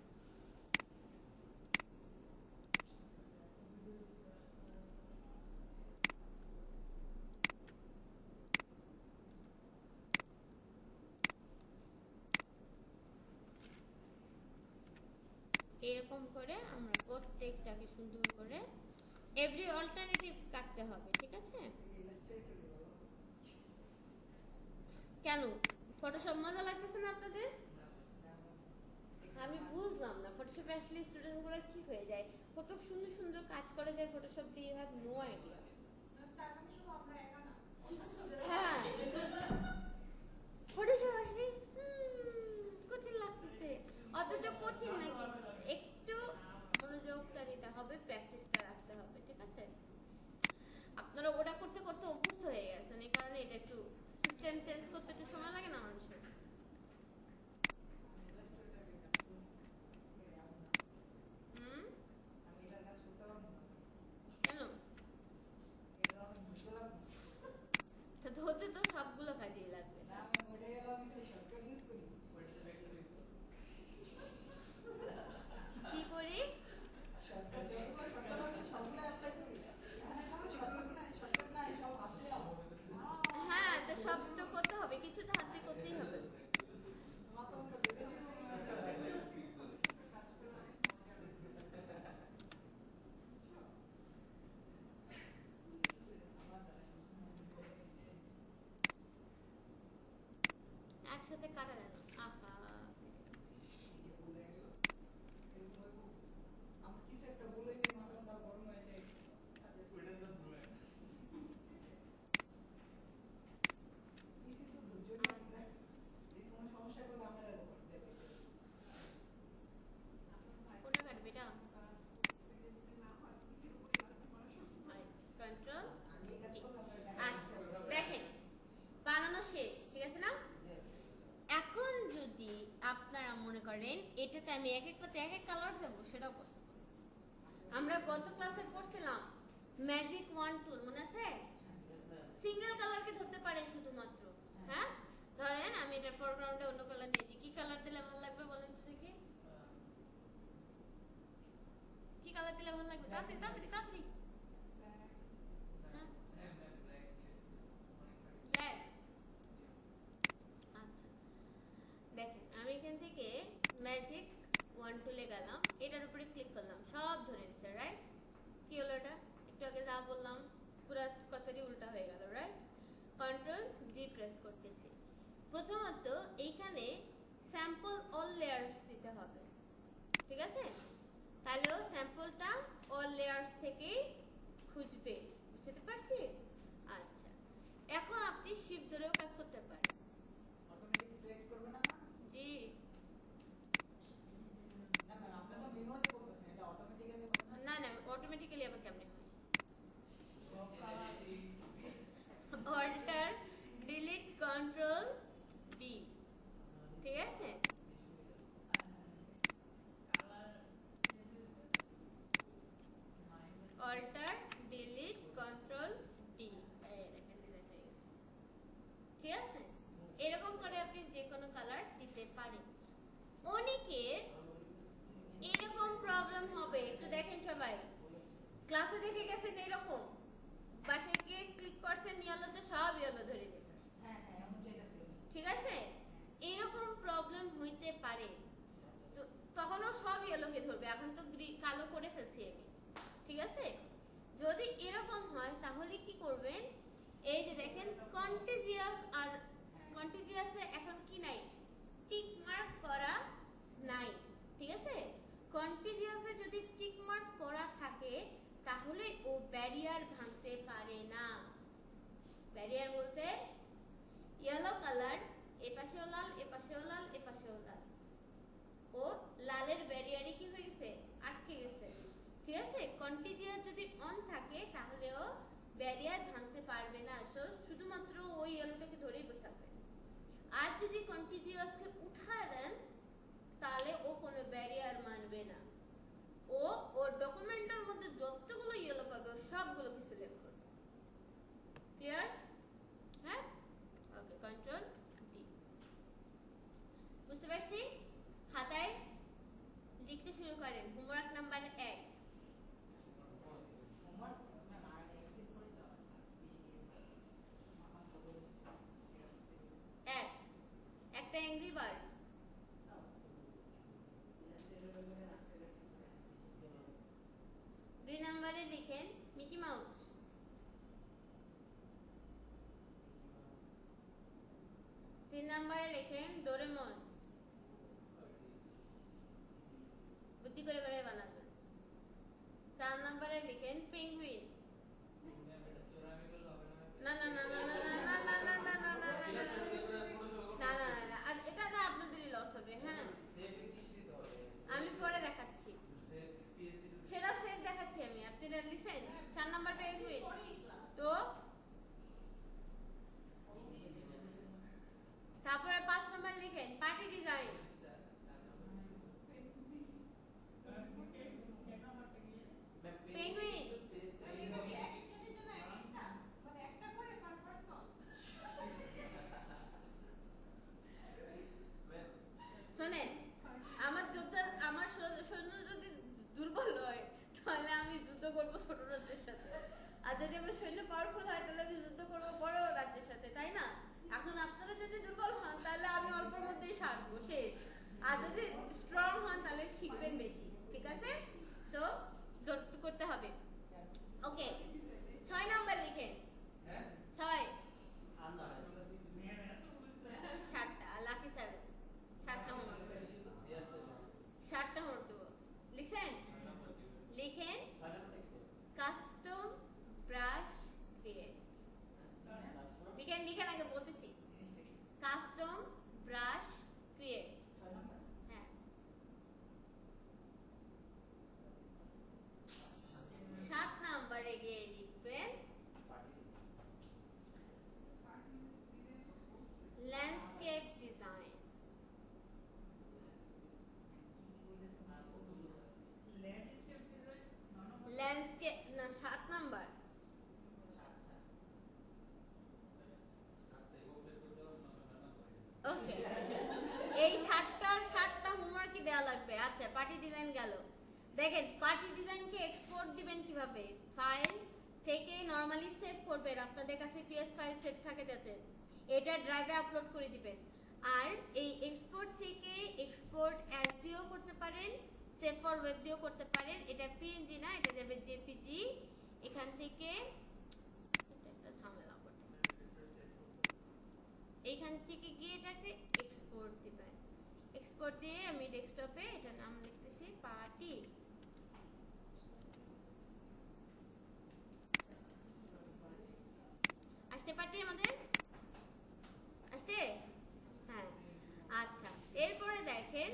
এরকম করে আমরা প্রত্যেকটাকে সুন্দর করে এভরি অল্টারনেটিভ কাটতে হবে, ঠিক আছে? কেন ফটোশপ মজা লাগতেছে না আপনাদের? আমি বুঝলাম না ফটোশপে আসলে স্টুডেন্টগুলোর কি হয়ে যায়, কত সুন্দর সুন্দর কাজ করা যায় ফটোশপ দিয়ে, হ্যাভ নো আইডিয়া। হ্যাঁ, ফটোশপ আসলে কঠিন লাগতেছে, অথচ কঠিন নাকি, একটু মনোযোগটা দিতে হবে, প্র্যাকটিসটা রাখতে হবে, ঠিক আছে? আপনারা ওটা করতে করতে অভ্যস্ত হয়ে গেছেন, এই কারণে এটা একটু সিস্টেম চেঞ্জ করতে একটু সময় লাগে না মানুষের। কেন? ধরতে তো সবগুলো কাজেই লাগবে। কি করি? হ্যাঁ, তো সব তো করতে হবে, কিছু তো হাতে করতেই হবে। একসাথে কাটা যায় না, আহা। কোনটা কাটবে এটা? কন্ট্রোল। আচ্ছা দেখেন বানানো শেষ, ঠিক আছে না? এখন যদি আপনারা মনে করেন এটাতে আমি এক একটাতে এক এক কালার দেবো, সেটাও পসিবল। আমরা গত ক্লাসে পড়ছিলাম ম্যাজিক ওয়ান টুল, মনে আছে? সিঙ্গেল কালারকে ধরতে পারে শুধুমাত্র, হ্যাঁ? ধরেন আমি এটার ফরগ্রাউন্ডে অন্য কালার নিয়েছি, কি কালার দিলে ভালো লাগবে বলেন তো দেখি? কি কালার দিলে ভালো লাগবে? তাড়াতাড়ি তাড়াতাড়ি তাড়াতাড়ি। হ্যাঁ, ব্ল্যাক। আচ্ছা দেখেন আমি এখান থেকে ম্যাজিক ওয়ান টুলে গেলাম, এটার উপরে ক্লিক করলাম, সব ধরে নিছে, রাইট? কি হলো এটা? একটু আগে যা বললাম পুরো কথাটি উল্টা হয়ে গেল, রাইট? কন্ট্রোল ডি প্রেস করতেছি। প্রথমত এইখানে স্যাম্পল অল লেয়ার্স দিতে হবে, ঠিক আছে? তাহলেও স্যাম্পলটা অল লেয়ার্স থেকেই খুঁজবে, বুঝতে পারছি? আচ্ছা এখন আপনি শিফট ধরেও কাজ করতে পারেন। অটোমেটিক সিলেক্ট করবে না? জি না ম্যাম, আপনি তো ম্যানুয়ালি করতেছেন, এটা অটোমেটিক্যালি হবে না? না না, অটোমেটিক্যালি আবার কেমনে হয়? অল্টার ডিলিট কন্ট্রোল ডি, ঠিক আছে? অল্টার ডিলিট কন্ট্রোল ডি, এই দেখেন ডিজাইন হয়ে গেছে, ঠিক আছে? এরকম করে আপনি যে কোনো কালার দিতে পারেন। অনেকের এরকম প্রবলেম হবে, একটু দেখেন সবাই ক্লাসে দেখে গেছেন এরকম, বাসায় গিয়ে ক্লিক করছেন ইয়েলোতে, সব ইয়েলো ধরে নিয়েছে, হ্যাঁ হ্যাঁ, এমন চাইতেছি। ঠিক আছে? এরকম প্রবলেম হইতে পারে, তো তখনও সব ইয়েলোকে ধরবে, এখন তো কালো করে ফেলছি আমি, ঠিক আছে? যদি এরকম হয় তাহলে কি করবেন, এই যে দেখেন কন্টিজিয়াস আর কন্টিজিয়াসে এখন কি নাই, টিক মার্ক করা নাই, ঠিক আছে। কন্টিজিয়াসে যদি টিক মার্ক করা থাকে তাহলে ও ব্যারিয়ার ভাঙতে পারে না। ব্যারিয়ার বলতে ইয়েলো কালার, এপাশেও লাল, এপাশেও লাল, এপাশেও লাল, ও লালের ব্যারিয়ারে কি হয়ে গেছে, আটকে গেছে, ঠিক আছে। কন্টিজিয়াস যদি অন থাকে তাহলে ও ব্যারিয়ার ভাঙতে পারবে না, সো শুধুমাত্র ওই ইয়েলোটাকে ধরেই বসে থাকবে। আর যদি কন্টিজিয়াসকে উঠায় দেন তাহলে ও কোনো ব্যারিয়ার মানবে না, ও ওর ডকুমেন্টের মধ্যে যতগুলো ইয়েলো পাবে ও সবগুলোকে সিলেক্ট করবে। ক্লিয়ার? হ্যাঁ, ওকে, কন্ট্রোল ডি। বুঝতে পারছি? খাতায় লিখতে শুরু করেন। Homework number 1। হোমওয়ার্ক ম্যাম আর একদিন করে দাও, বেশি দিয়ে দাও। আমার খবর একটা অ্যাংরি বার্ড। দাও। ইলাস্ট্রেটর করে রাস্তাটা কিছু বেশি দিয়ে 2 নম্বরে লিখেন মিকি মাউস। 3 নম্বরে লিখেন ডোরেমন। বুদ্ধি করে করে বানাবেন। 4 নম্বরে লিখেন পেঙ্গুইন। না না না না না না না না না না না না না না, আর এটা তো আপনাদেরই লস হবে। হ্যাঁ, আমি পরে দেখাচ্ছি, সেটা সেভ দেখাচ্ছি আমি। আপনারা লিখেন 4 নাম্বার পেঙ্গুইন। তো তারপরে 5 নাম্বার লিখেন পার্টি ডিজাইন। পেঙ্গুইন। শোনেন, আমার সৈন্য যদি দুর্বল হয় তাহলে আমি যুদ্ধ করব ছোট রাজ্যের সাথে, আর যদি আমার সৈন্য পাওয়ারফুল হয় তাহলে আমি যুদ্ধ করব বড় রাজ্যের সাথে, তাই না? এখন আপনারা যদি দুর্বল হন তাহলে আমি অল্পের মধ্যেই সারবো, শেষ। আর যদি স্ট্রং হন তাহলে শিখবেন বেশি, ঠিক আছে? সো করতে হবে। ওকে, 6 নাম্বার লিখেন। 6 7টা লাকি 7, 7টা হোমওয়ার্ক, 7টা হোমওয়ার্ক দেবো। লিখছেন? লিখেন কাস্টম ব্রাশ ক্রিয়েট। লিখেন, লিখেন, আগে বলতেছি। Custom brush create. 6 নাম্বার। হ্যাঁ, 7 নাম্বারে গিয়ে লিখবেন ল্যান্ডস্কেপ ডিজাইন। ল্যান্ডস্কেপ না, 7 নাম্বার। ওকে, এই 7টা হোমওয়ার্কই দেওয়া লাগবে। আচ্ছা, পার্টি ডিজাইন গেল। দেখেন, পার্টি ডিজাইনকে এক্সপোর্ট দিবেন কিভাবে? ফাইল থেকে নরমালি সেভ করবেন, আপনাদের কাছে পিএস ফাইল সেভ থাকে যাতে, এটা ড্রাইভে আপলোড করে দিবেন। আর এই এক্সপোর্ট থেকে এক্সপোর্ট অ্যাজ দিয়েও করতে পারেন, সেভ ফর ওয়েব দিয়েও করতে পারেন। এটা পিএনজি না, এটা যাবে জেপিজি। এখান থেকে এটা একটা ঝামেলা বটে, এইখান থেকে গিয়ে এটাকে এক্সপোর্ট দিবেন। এক্সপোর্ট দিয়ে আমি ডেস্কটপে এটা নাম লিখতেছি পার্টি। আসতে পার্টি আমাদের আসতে, হ্যাঁ। আচ্ছা, এরপরে দেখেন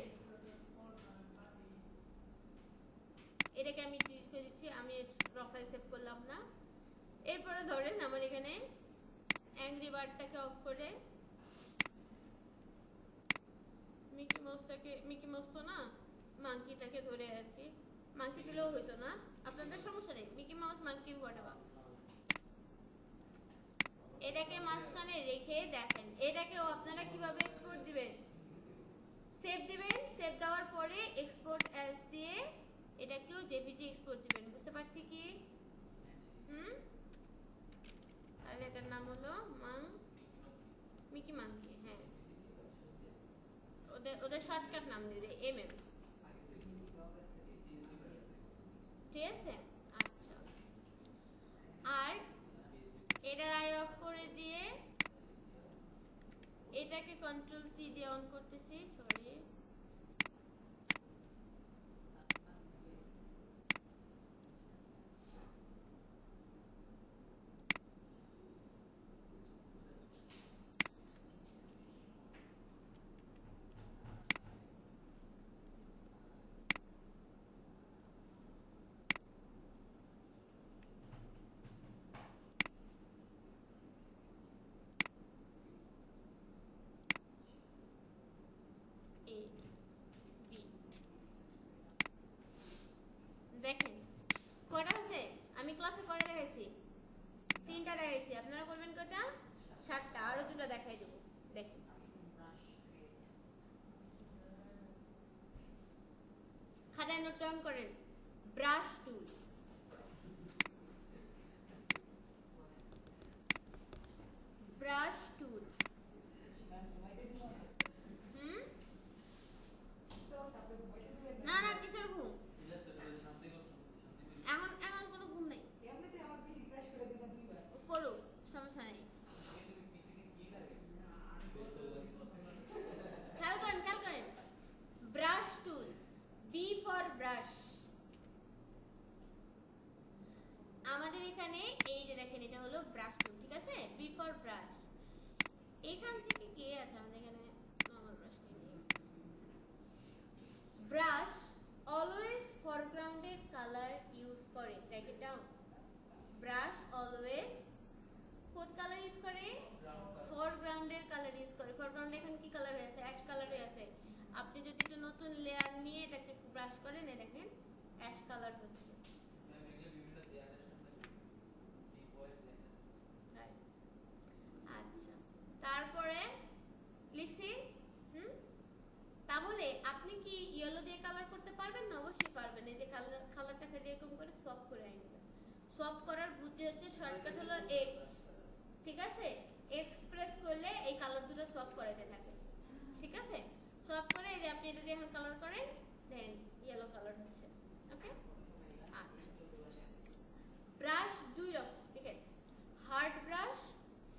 এটাকে আমি ডিলিট করে দিচ্ছি, আমি প্রোফাইল সেভ করলাম না। এরপরে ধরেন আমার এখানে অ্যাংরি বার্ডটাকে অফ করে মিকি মাউস তো না, মাঙ্কিটাকে ধরে আর কি, মাঙ্কি দিলেও হইতো না, আপনাদের সমস্যা নেই, মিকি মাউস মাঙ্কি হোয়াটএভার। এটাকে মাঝখানে রেখে দেখেন এটাকেও আপনারা কিভাবে এক্সপোর্ট দিবেন, সেভ দিবেন। সেভ দেওয়ার পরে এক্সপোর্ট অ্যাজ দিয়ে এটাকেও জেপিজি এক্সপোর্ট দিবেন। বুঝতে পারছি কি? তাহলে এটার নাম হলো মিকি মাঙ্কি। হ্যাঁ, ওদের শর্টকাট নাম দিয়ে দেয় এমএম, ঠিক আছে? আচ্ছা, আর এটার আই অফ করে দিয়ে নোট ডাউন করেন। Brush tool, brush tool. হুম, না না কিসের ঘুম, এমন এমন কোনো ঘুম নেই, করুক সমস্যা নেই। খেয়াল করেন, খেয়াল করেন। Brush tool, B for brush. আমাদের এখানে এই যে দেখেন এটা হলো ব্রাশ টুল, ঠিক আছে, বি ফর ব্রাশ। এখান থেকে কে আছে আমাদের এখানে, নরমাল ব্রাশ নেই। ব্রাশ অলওয়েজ ফরগ্রাউন্ডের কালার ইউজ করে, right it down. Brush always code colour use করে, ফরগ্রাউন্ডের কালার ইউজ করে। ফরগ্রাউন্ডে এখন কি কালার হয়ে আছে, অ্যাশ কালার হয়ে আছে। আপনি যদি একটা নতুন লেয়ার নিয়ে এটাকে ব্রাশ করেন, এই দেখেন অ্যাশ কালার হচ্ছে। আচ্ছা, তারপরে লিখছি। হুম, তাহলে আপনি কি ইয়েলো দিয়ে কালার করতে পারবেন না? অবশ্যই পারবেন। এই যে কালারটাকে এরকম করে সোয়াপ করে আনবেন। সোয়াপ করার বুদ্ধি হচ্ছে, শর্টকাট হলো এক্স, ঠিক আছে। এক্স প্রেস করলে এই কালার দুটো সোয়াপ করাতে থাকে, ঠিক আছে। সোয়াপ করে এই যে আপনি এটা দিয়ে এখন কালার করেন, দেন ইয়েলো কালার হচ্ছে। ওকে, আচ্ছা। ব্রাশ দুই রকম, ঠিক আছে, হার্ড ব্রাশ,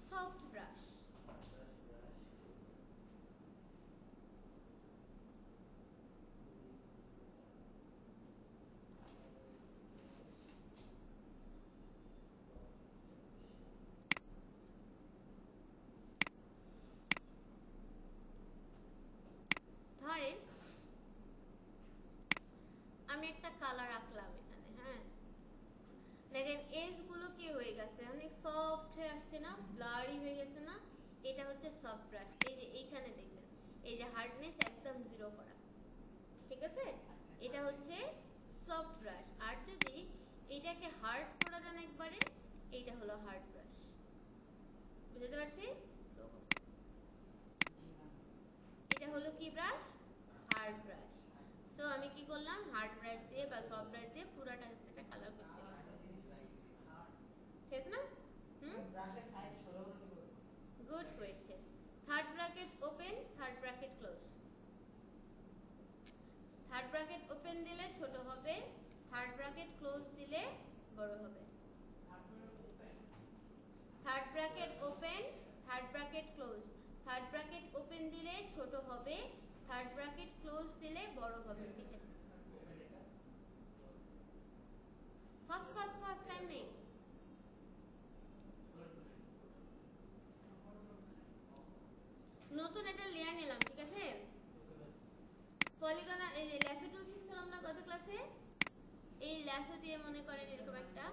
সফট ব্রাশ। ধরেন আমি একটা কালার আঁকলাম এখানে, হ্যাঁ, দেখেন এজ গুলো কি হয়ে গেছে, অনেক সফট হয়ে আসছে না, ব্লারি হয়ে গেছে না। এটা হচ্ছে সফট ব্রাশ। এই যে এইখানে দেখবেন এই যে হার্ডনেস একদম জিরো করা, ঠিক আছে, এটা হচ্ছে সফট ব্রাশ। আর যদি এটাকে হার্ড করা যান একবারে, এইটা হলো হার্ড ব্রাশ। বুঝতে পারছি? এটা হলো কি ব্রাশ, হার্ড ব্রাশ। সো আমি কি করলাম, হার্ড ব্রাশ দিয়ে বা সফট ব্রাশ দিয়ে পুরোটা একটা কালার করে দিলাম, ঠিক আছে না? হুম, ব্রাশের সাইজ ছোট হলে কি করব? Good question. Third bracket open, third bracket close. Third bracket open দিলে ছোট হবে, থার্ড ব্র্যাকেট ক্লোজ দিলে বড় হবে। Third bracket open, third bracket close. Third bracket open দিলে ছোট হবে, থার্ড ব্র্যাকেট ক্লোজ দিলে বড় হবে। লিখে ফার্স্ট ফার্স্ট ফার্স্ট টাইম নেই। নতুন একটা লেয়ার নিলাম, ঠিক আছে। পলিগন, এই যে ল্যাসো টুল শিখছিলাম না গত ক্লাসে, এই ল্যাসো দিয়ে মনে করেন এরকম একটা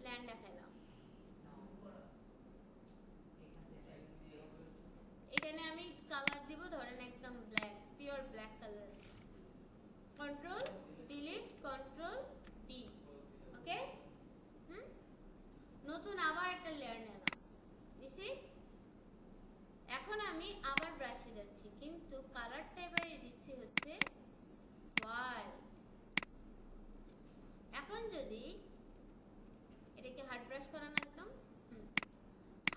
ল্যান্ড দেখাইলাম। এখানে আমি কালার দিব, ধরেন একদম black, pure black colour. Control delete, control D, okay. হুম, নতুন আবার একটা লেয়ার নিলাম, দিছি। এখন আমি আবার ব্রাশে যাচ্ছি, কিন্তু কালারটা এবারে দিচ্ছি হচ্ছে হোয়াইট। এখন যদি এটাকে হার্ড ব্রাশ করান একদম,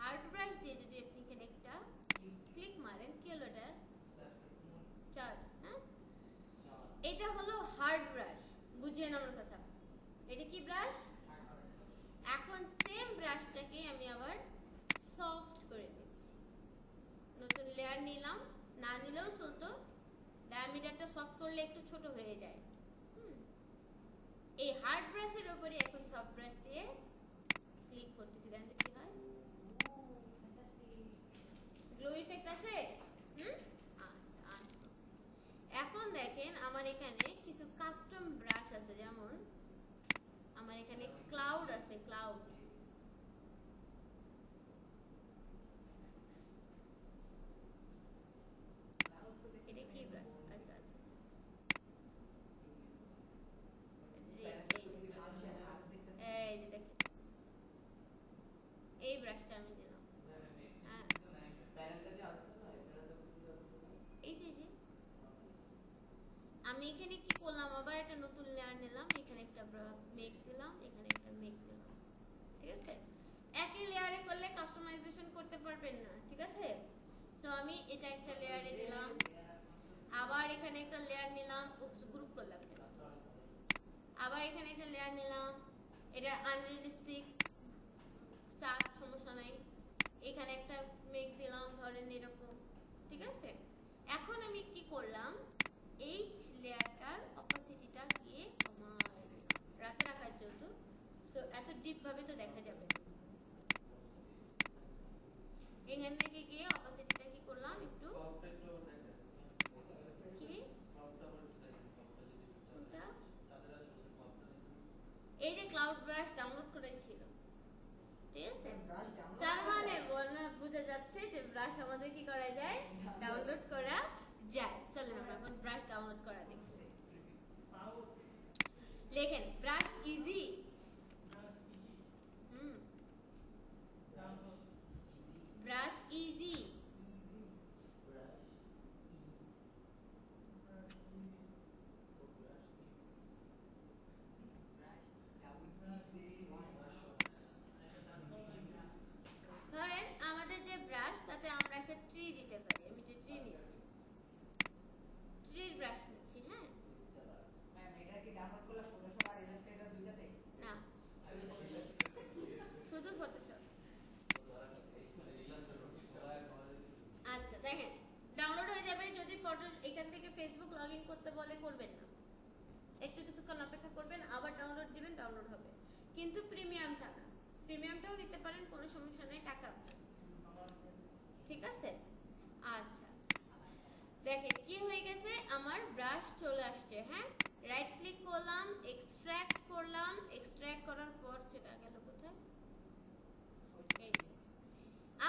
হার্ড ব্রাশ দিয়ে যদি আপনি এখানে একটা ক্লিক মারেন, কি হলো এটা, চার, হ্যাঁ, এটা হলো হার্ড ব্রাশ। বুঝিয়ে নেওয়ার কথা, এটা কি ব্রাশ। এখন সেম ব্রাশটাকে আমি আবার সফট করে নিচ্ছি। নতুন লেয়ার নিলাম, না নিলেও চলতো, ডায়ামিটারটা সফট করলে একটু ছোট হয়ে যায়। এই হার্ড ব্রাশের উপরে এখন সফট ব্রাশ দিয়ে ক্লিক করতেছি, দেখেন তো কি হয়, গ্লো ইফেক্ট আসে। আচ্ছা, আসলো। এখন দেখেন আমার এখানে কিছু কাস্টম ব্রাশ আছে, যেমন আমার এখানে ক্লাউড আছে, ক্লাউড। এটা কি ব্রাশ, আচ্ছা আচ্ছা আচ্ছা, এই যে দেখেন এই ব্রাশটা আমি দিলাম, এই যে আমি এখানে এখানে কি করলাম, আবার একটা নতুন লেয়ার নিলাম, এখানে একটা মেক দিলাম, এখানে একটা মেক দিলাম। ঠিক আছে, একই লেয়ারে করলে কাস্টমাইজেশন করতে পারবেন না। ঠিক আছে, সো আমি এটা একটা লেয়ারে দিলাম, আবার এখানে একটা লেয়ার নিলাম, গ্রুপ করলাম, আবার এখানে একটা লেয়ার নিলাম, এটা আনরিয়ালিস্টিক চাপ, সমস্যা নাই, এখানে একটা মেক দিলাম ধরেন এরকম। ঠিক আছে, এখন আমি কি করলাম, এই লেয়ারটার অপাসিটিটা গিয়ে কমাই দিলাম রাতে রাখার জন্য, সো এত ডিপ ভাবে তো দেখা যাবে না। এখান থেকে গিয়ে অপাসিটিটা কি করলাম একটু, কি কোনটা? এই যে ক্লাউড ব্রাশ ডাউনলোড করেছিল, ঠিক আছে, তার মানে বোঝা যাচ্ছে যে ব্রাশ আমাদের কি করা যায়, ডাউনলোড করা যায়। চলেন আমরা এখন ব্রাশ ডাউনলোড করা দেখি। লেখেন ব্রাশ ইজি। ব্রাশ ইজি, ধরেন আমাদের যে ব্রাশ তাতে আমরা একটা ট্রি দিতে পারি। আমি যে ট্রি নিচ্ছি, ট্রির ব্রাশ নিচ্ছি। হ্যাঁ ম্যাম এটা কি ডাউনলোড করলে ফটোশপ আর ইলাস্ট্রেটর দুইটাতে? না, শুধু ফটোশপ। আচ্ছা দেখেন, ডাউনলোড হয়ে যাবে। যদি ফটো এখান থেকে ফেসবুক লগ ইন করতে বলে করবেন না, একটু কিছুক্ষণ অপেক্ষা করবেন, আবার ডাউনলোড দিবেন, ডাউনলোড হবে। কিন্তু প্রিমিয়ামটা না, প্রিমিয়ামটাও নিতে পারেন, কোনো সমস্যা নেই, টাকা আপনার। ঠিক আছে, আচ্ছা দেখেন কি হয়ে গেছে, আমার ব্রাশ চলে আসছে। হ্যাঁ, রাইট ক্লিক করলাম, এক্সট্রাক্ট করলাম, এক্সট্রাক্ট করার পর সেটা গেল কোথায়,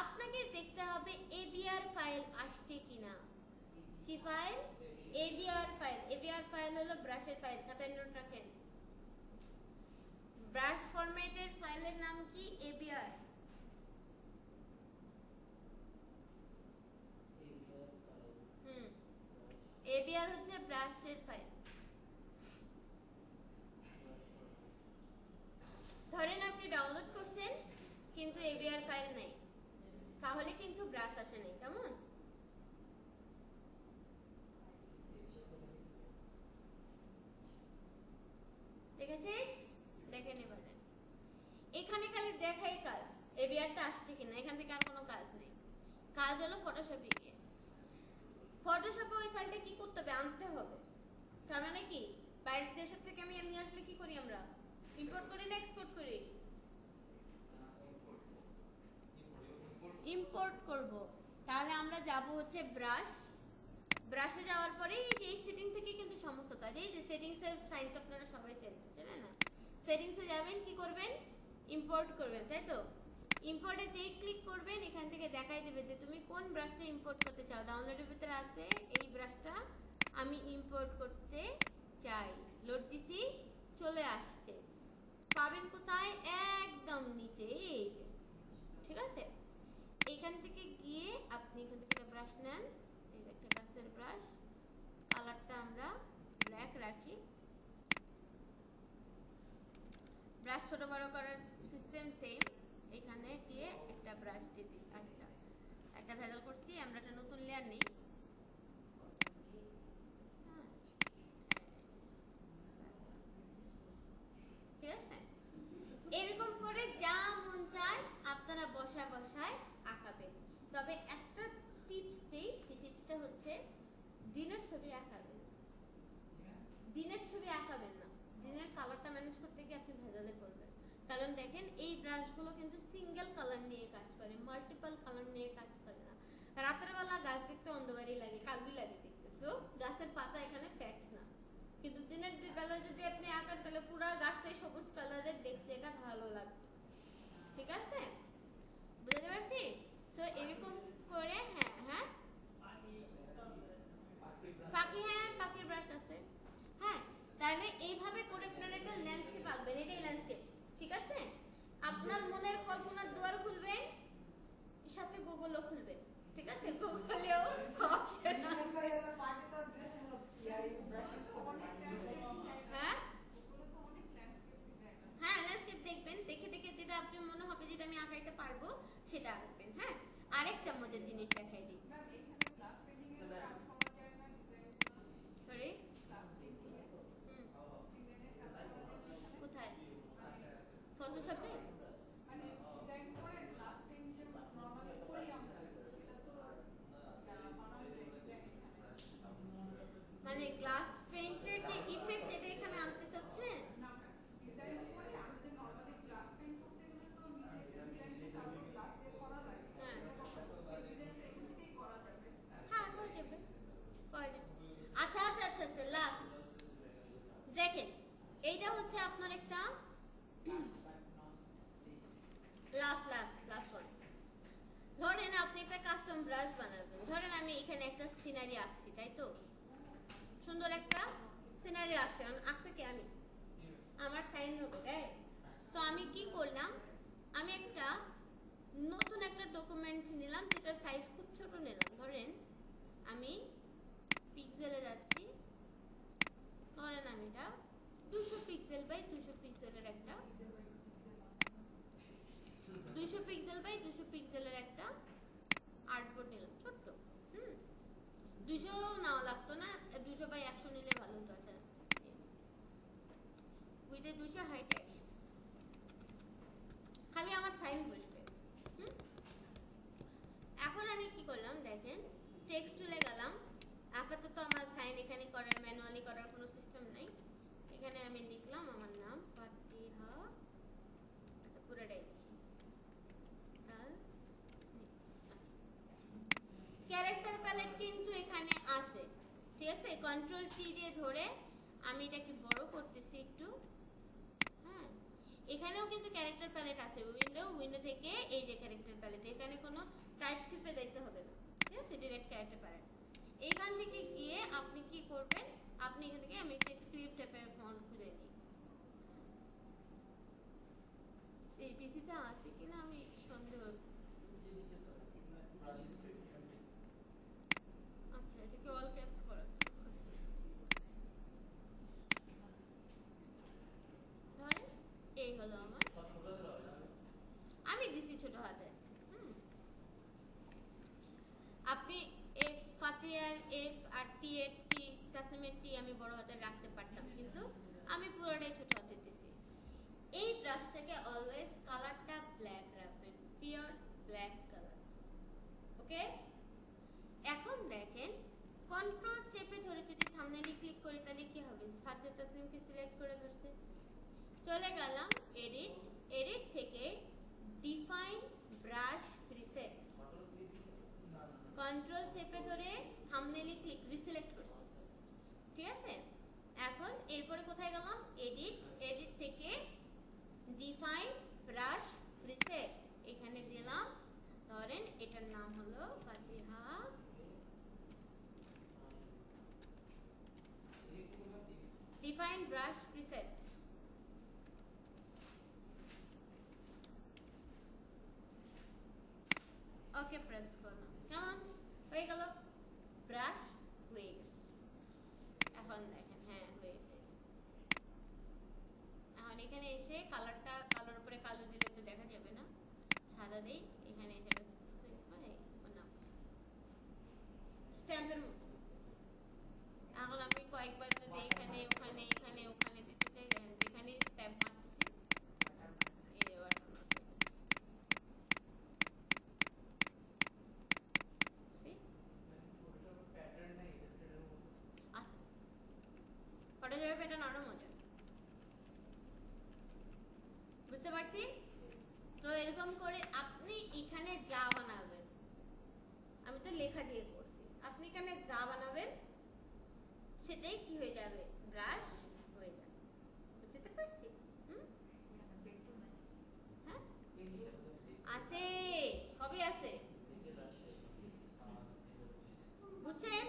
আপনাকে দেখতে হবে এবিআর ফাইল আসছে কিনা। কি file? ABR file. ABR file হলো ব্রাশের ফাইল, খাতায় নোট রাখেন। ব্রাশ ফরম্যাটের ফাইলের নাম কি? এবিআর। এবিআর হচ্ছে ব্রাশের ফাইল। ধরেন আপনি ডাউনলোড করছেন কিন্তু এবিআর ফাইল নাই, তাহলে কিন্তু ব্রাশ আসে নাই। কেমন? দেখেছিস? দেখেন এবারে এখানে খালি দেখাই কাজ, এবিআরটা আসছে কিনা, এখান থেকে আর কোনো কাজ নেই। কাজ হলো ফটোশপে গিয়ে, ফটোশপে ওই ফাইলটা কি করতে হবে, আনতে হবে। তার মানে কি, বাইরের দেশের থেকে আমি নিয়ে আসলে কি করি, আমরা ইম্পোর্ট করি না এক্সপোর্ট করি? ইম্পোর্ট করব। তাহলে আমরা যাব হচ্ছে ব্রাশ, ব্রাশে যাওয়ার পরে এই যে সেটিং থেকে কিন্তু সমস্ত কাজ, এই যে সেটিংসের সাইন তো আপনারা সবাই চেনেন না। সেটিংসে যাবেন, কি করবেন, ইম্পোর্ট করবেন, তাই তো? ইম্পোর্টে যেই ক্লিক করবেন এখান থেকে দেখাই দেবে যে তুমি কোন ব্রাশটা ইম্পোর্ট করতে চাও। ডাউনলোডের ভিতরে আছে এই ব্রাশটা আমি ইম্পোর্ট করতে চাই, লোড দিছি, চলে আসছে। পাবেন কোথায়? একদম নিচে, এই যে। ঠিক আছে, এইখান থেকে গিয়ে আপনি এখান থেকে একটা ব্রাশ নেন, এই যে একটা ব্রাশের ব্রাশ, কালারটা আমরা ব্ল্যাক রাখি। ব্রাশ ছোট বড় করার সিস্টেম সেম। এখানে গিয়ে একটা ব্রাশ দিয়ে দিই। আচ্ছা, একটা ভেজাল করছি, আমরা একটা নতুন লেয়ার নিই। ঠিক আছে, এরকম করে যা মন চায় আপনারা বসায় আঁকাবেন। তবে একটা টিপস দিই, সেই টিপসটা হচ্ছে দিনের ছবি আঁকাবেন, দিনের ছবি আঁকাবেন না। দিনের কালারটা ম্যানেজ করতে গিয়ে আপনি ভেজালে পড়বেন। কারণ দেখেন এই ব্রাশগুলো কিন্তু সিঙ্গেল কালার নিয়ে কাজ করে, মাল্টিপল কালার নিয়ে কাজ করে না। রাতের বেলা গাছ দেখতে অন্ধকারই লাগে, কালবি লাগে দেখতে, সো গাছের পাতা এখানে ফ্যাক্ট না। কিন্তু দিনের বেলা যদি আপনি আঁকান তাহলে পুরো গাছটাই সবুজ কালারের দেখতে, এটা ভালো লাগবে। ঠিক আছে, বুঝতে পারছি? সো এরকম করে, হ্যাঁ পাখি, হ্যাঁ পাখির ব্রাশ আছে। হ্যাঁ, তাহলে এইভাবে করে আপনার একটা ল্যান্ডস্কেপ আঁকবেন, এটাই ল্যান্ডস্কেপ। ঠিক আছে, আপনার মনের কল্পনার দুয়ার খুলবেন, সাথে গুগলও খুলবেন। ঠিক আছে, গুগলেও অপশন আছে। এইটা হচ্ছে আপনার একটা লাস্ট ওয়ান। ধরেন আপনি একটা কাস্টম ব্রাশ বানাবেন। ধরেন আমি এখানে একটা সিনারি আঁকছি, তাই তো? সুন্দর একটা সিনারি আঁকছি। আঁকছে কি আমি? আমার সাইন হবে, রাইট? সো আমি কি করলাম, আমি একটা নতুন একটা ডকুমেন্ট নিলাম যেটার সাইজ খুব ছোট নিলাম। ধরেন আমি পিক্সেলে যাচ্ছি, ধরেন আমি এটা 200 পিক্সেল বাই 200 পিক্সেলের একটা 200 পিক্সেল বাই 200 পিক্সেলের একটা আর্টবোর্ড নিলাম, ছোট্ট। 200 নাও লাগতো না, 200 বাই 100 নিলে ভালো হতো। আচ্ছা, উইথে 200, হাইটে 100, খালি আমার সাইন বসবে। এখন আমি কি করলাম দেখেন, টেক্সট টুলে গেলাম। আপাতত আমার সাইন এখানে করার, ম্যানুয়ালি করার কোনো সিস্টেম নাই। এখানে আমি লিখলাম আমার নাম ফাতিহা। আচ্ছা, পুরোটাই লিখি। ক্যারেক্টার প্যালেট কিন্তু এখানে আছে, ঠিক আছে? কন্ট্রোল টি দিয়ে ধরে আমি এটাকে বড় করতেছি একটু। হ্যাঁ, এখানেও কিন্তু ক্যারেক্টার প্যালেট আছে। উইন্ডো থেকে এই যে ক্যারেক্টার প্যালেট, এখানে কোনো টাইপ টিপে দেখতে হবে না, ঠিক আছে? Direct character palette. এইখান থেকে গিয়ে আপনি কি করবেন, আপনি এখান থেকে, আমি একটা স্ক্রিপ্ট টাইপের ফন্ট খুলে নিই। এই পিসিতে আছে কিনা আমি সন্দেহ। আচ্ছা, এটাকে অল ক্যাপস করা। ধরেন এই হলো আমার, আমি দিছি ছোট হাতে। আপনি এফ ফাতিহার এফ আর টি এর টি, তাসনিমের টি আমি বড় হাতে রাখতে পারতাম, কিন্তু আমি পুরোটাই ছোট হাতে দিছি। এই ব্রাশটাকে অলওয়েজ কালারটা ব্ল্যাক রাখবেন, পিওর ব্ল্যাক কালার। ওকে, এখন দেখেন কন্ট্রোল চেপে ধরে যদি থাম্বনেইলে ক্লিক করি তাহলে কি হবে? ফাতিহা তাসনিমকে সিলেক্ট করে ধরছে। চলে গেলাম এডিট, এডিট থেকে ডিফাইন ব্রাশ প্রিসেট, কন্ট্রোল চেপে ধরে থাম্বনেইলে ক্লিক, রিসিলেক্ট করছি, ঠিক আছে? এখন এরপরে কোথায় গেলাম? এডিট, এডিট থেকে ডিফাইন ব্রাশ প্রিসেট, এখানে দিলাম। ধরেন এটার নাম হলো Fatiha. Define brush preset. Okay, press করলাম। কেমন হয়ে গেল? ব্রাশ হয়ে গেছে। এখন দেখেন, হ্যাঁ হয়ে গেছে। এখন এখানে এসে কালারটা, কালার উপরে কালো দিলে তো দেখা যাবে না, সাদা দেই। এখানে এসে স্ট্যাম্পের মতো। এখন আমি কয়েকবার যদি এখানে ওখানে এখানে ওখানে দিতে চাই, যেখানে স্ট্যাম্প মারতেছি এই যে বাটন আছে, ফটোশপের প্যাটার্ন আরো মজা। বুঝতে পারছি তো? এরকম করে আপনি এখানে যা বানাবেন, আমি তো লেখা দিয়ে করছি, আপনি এখানে যা বানাবেন সেটাই কি হয়ে যাবে? ব্রাশ হয়ে যাবে। বুঝতে পারছি? হ্যাঁ, আছে, সবই আছে। বুঝছেন?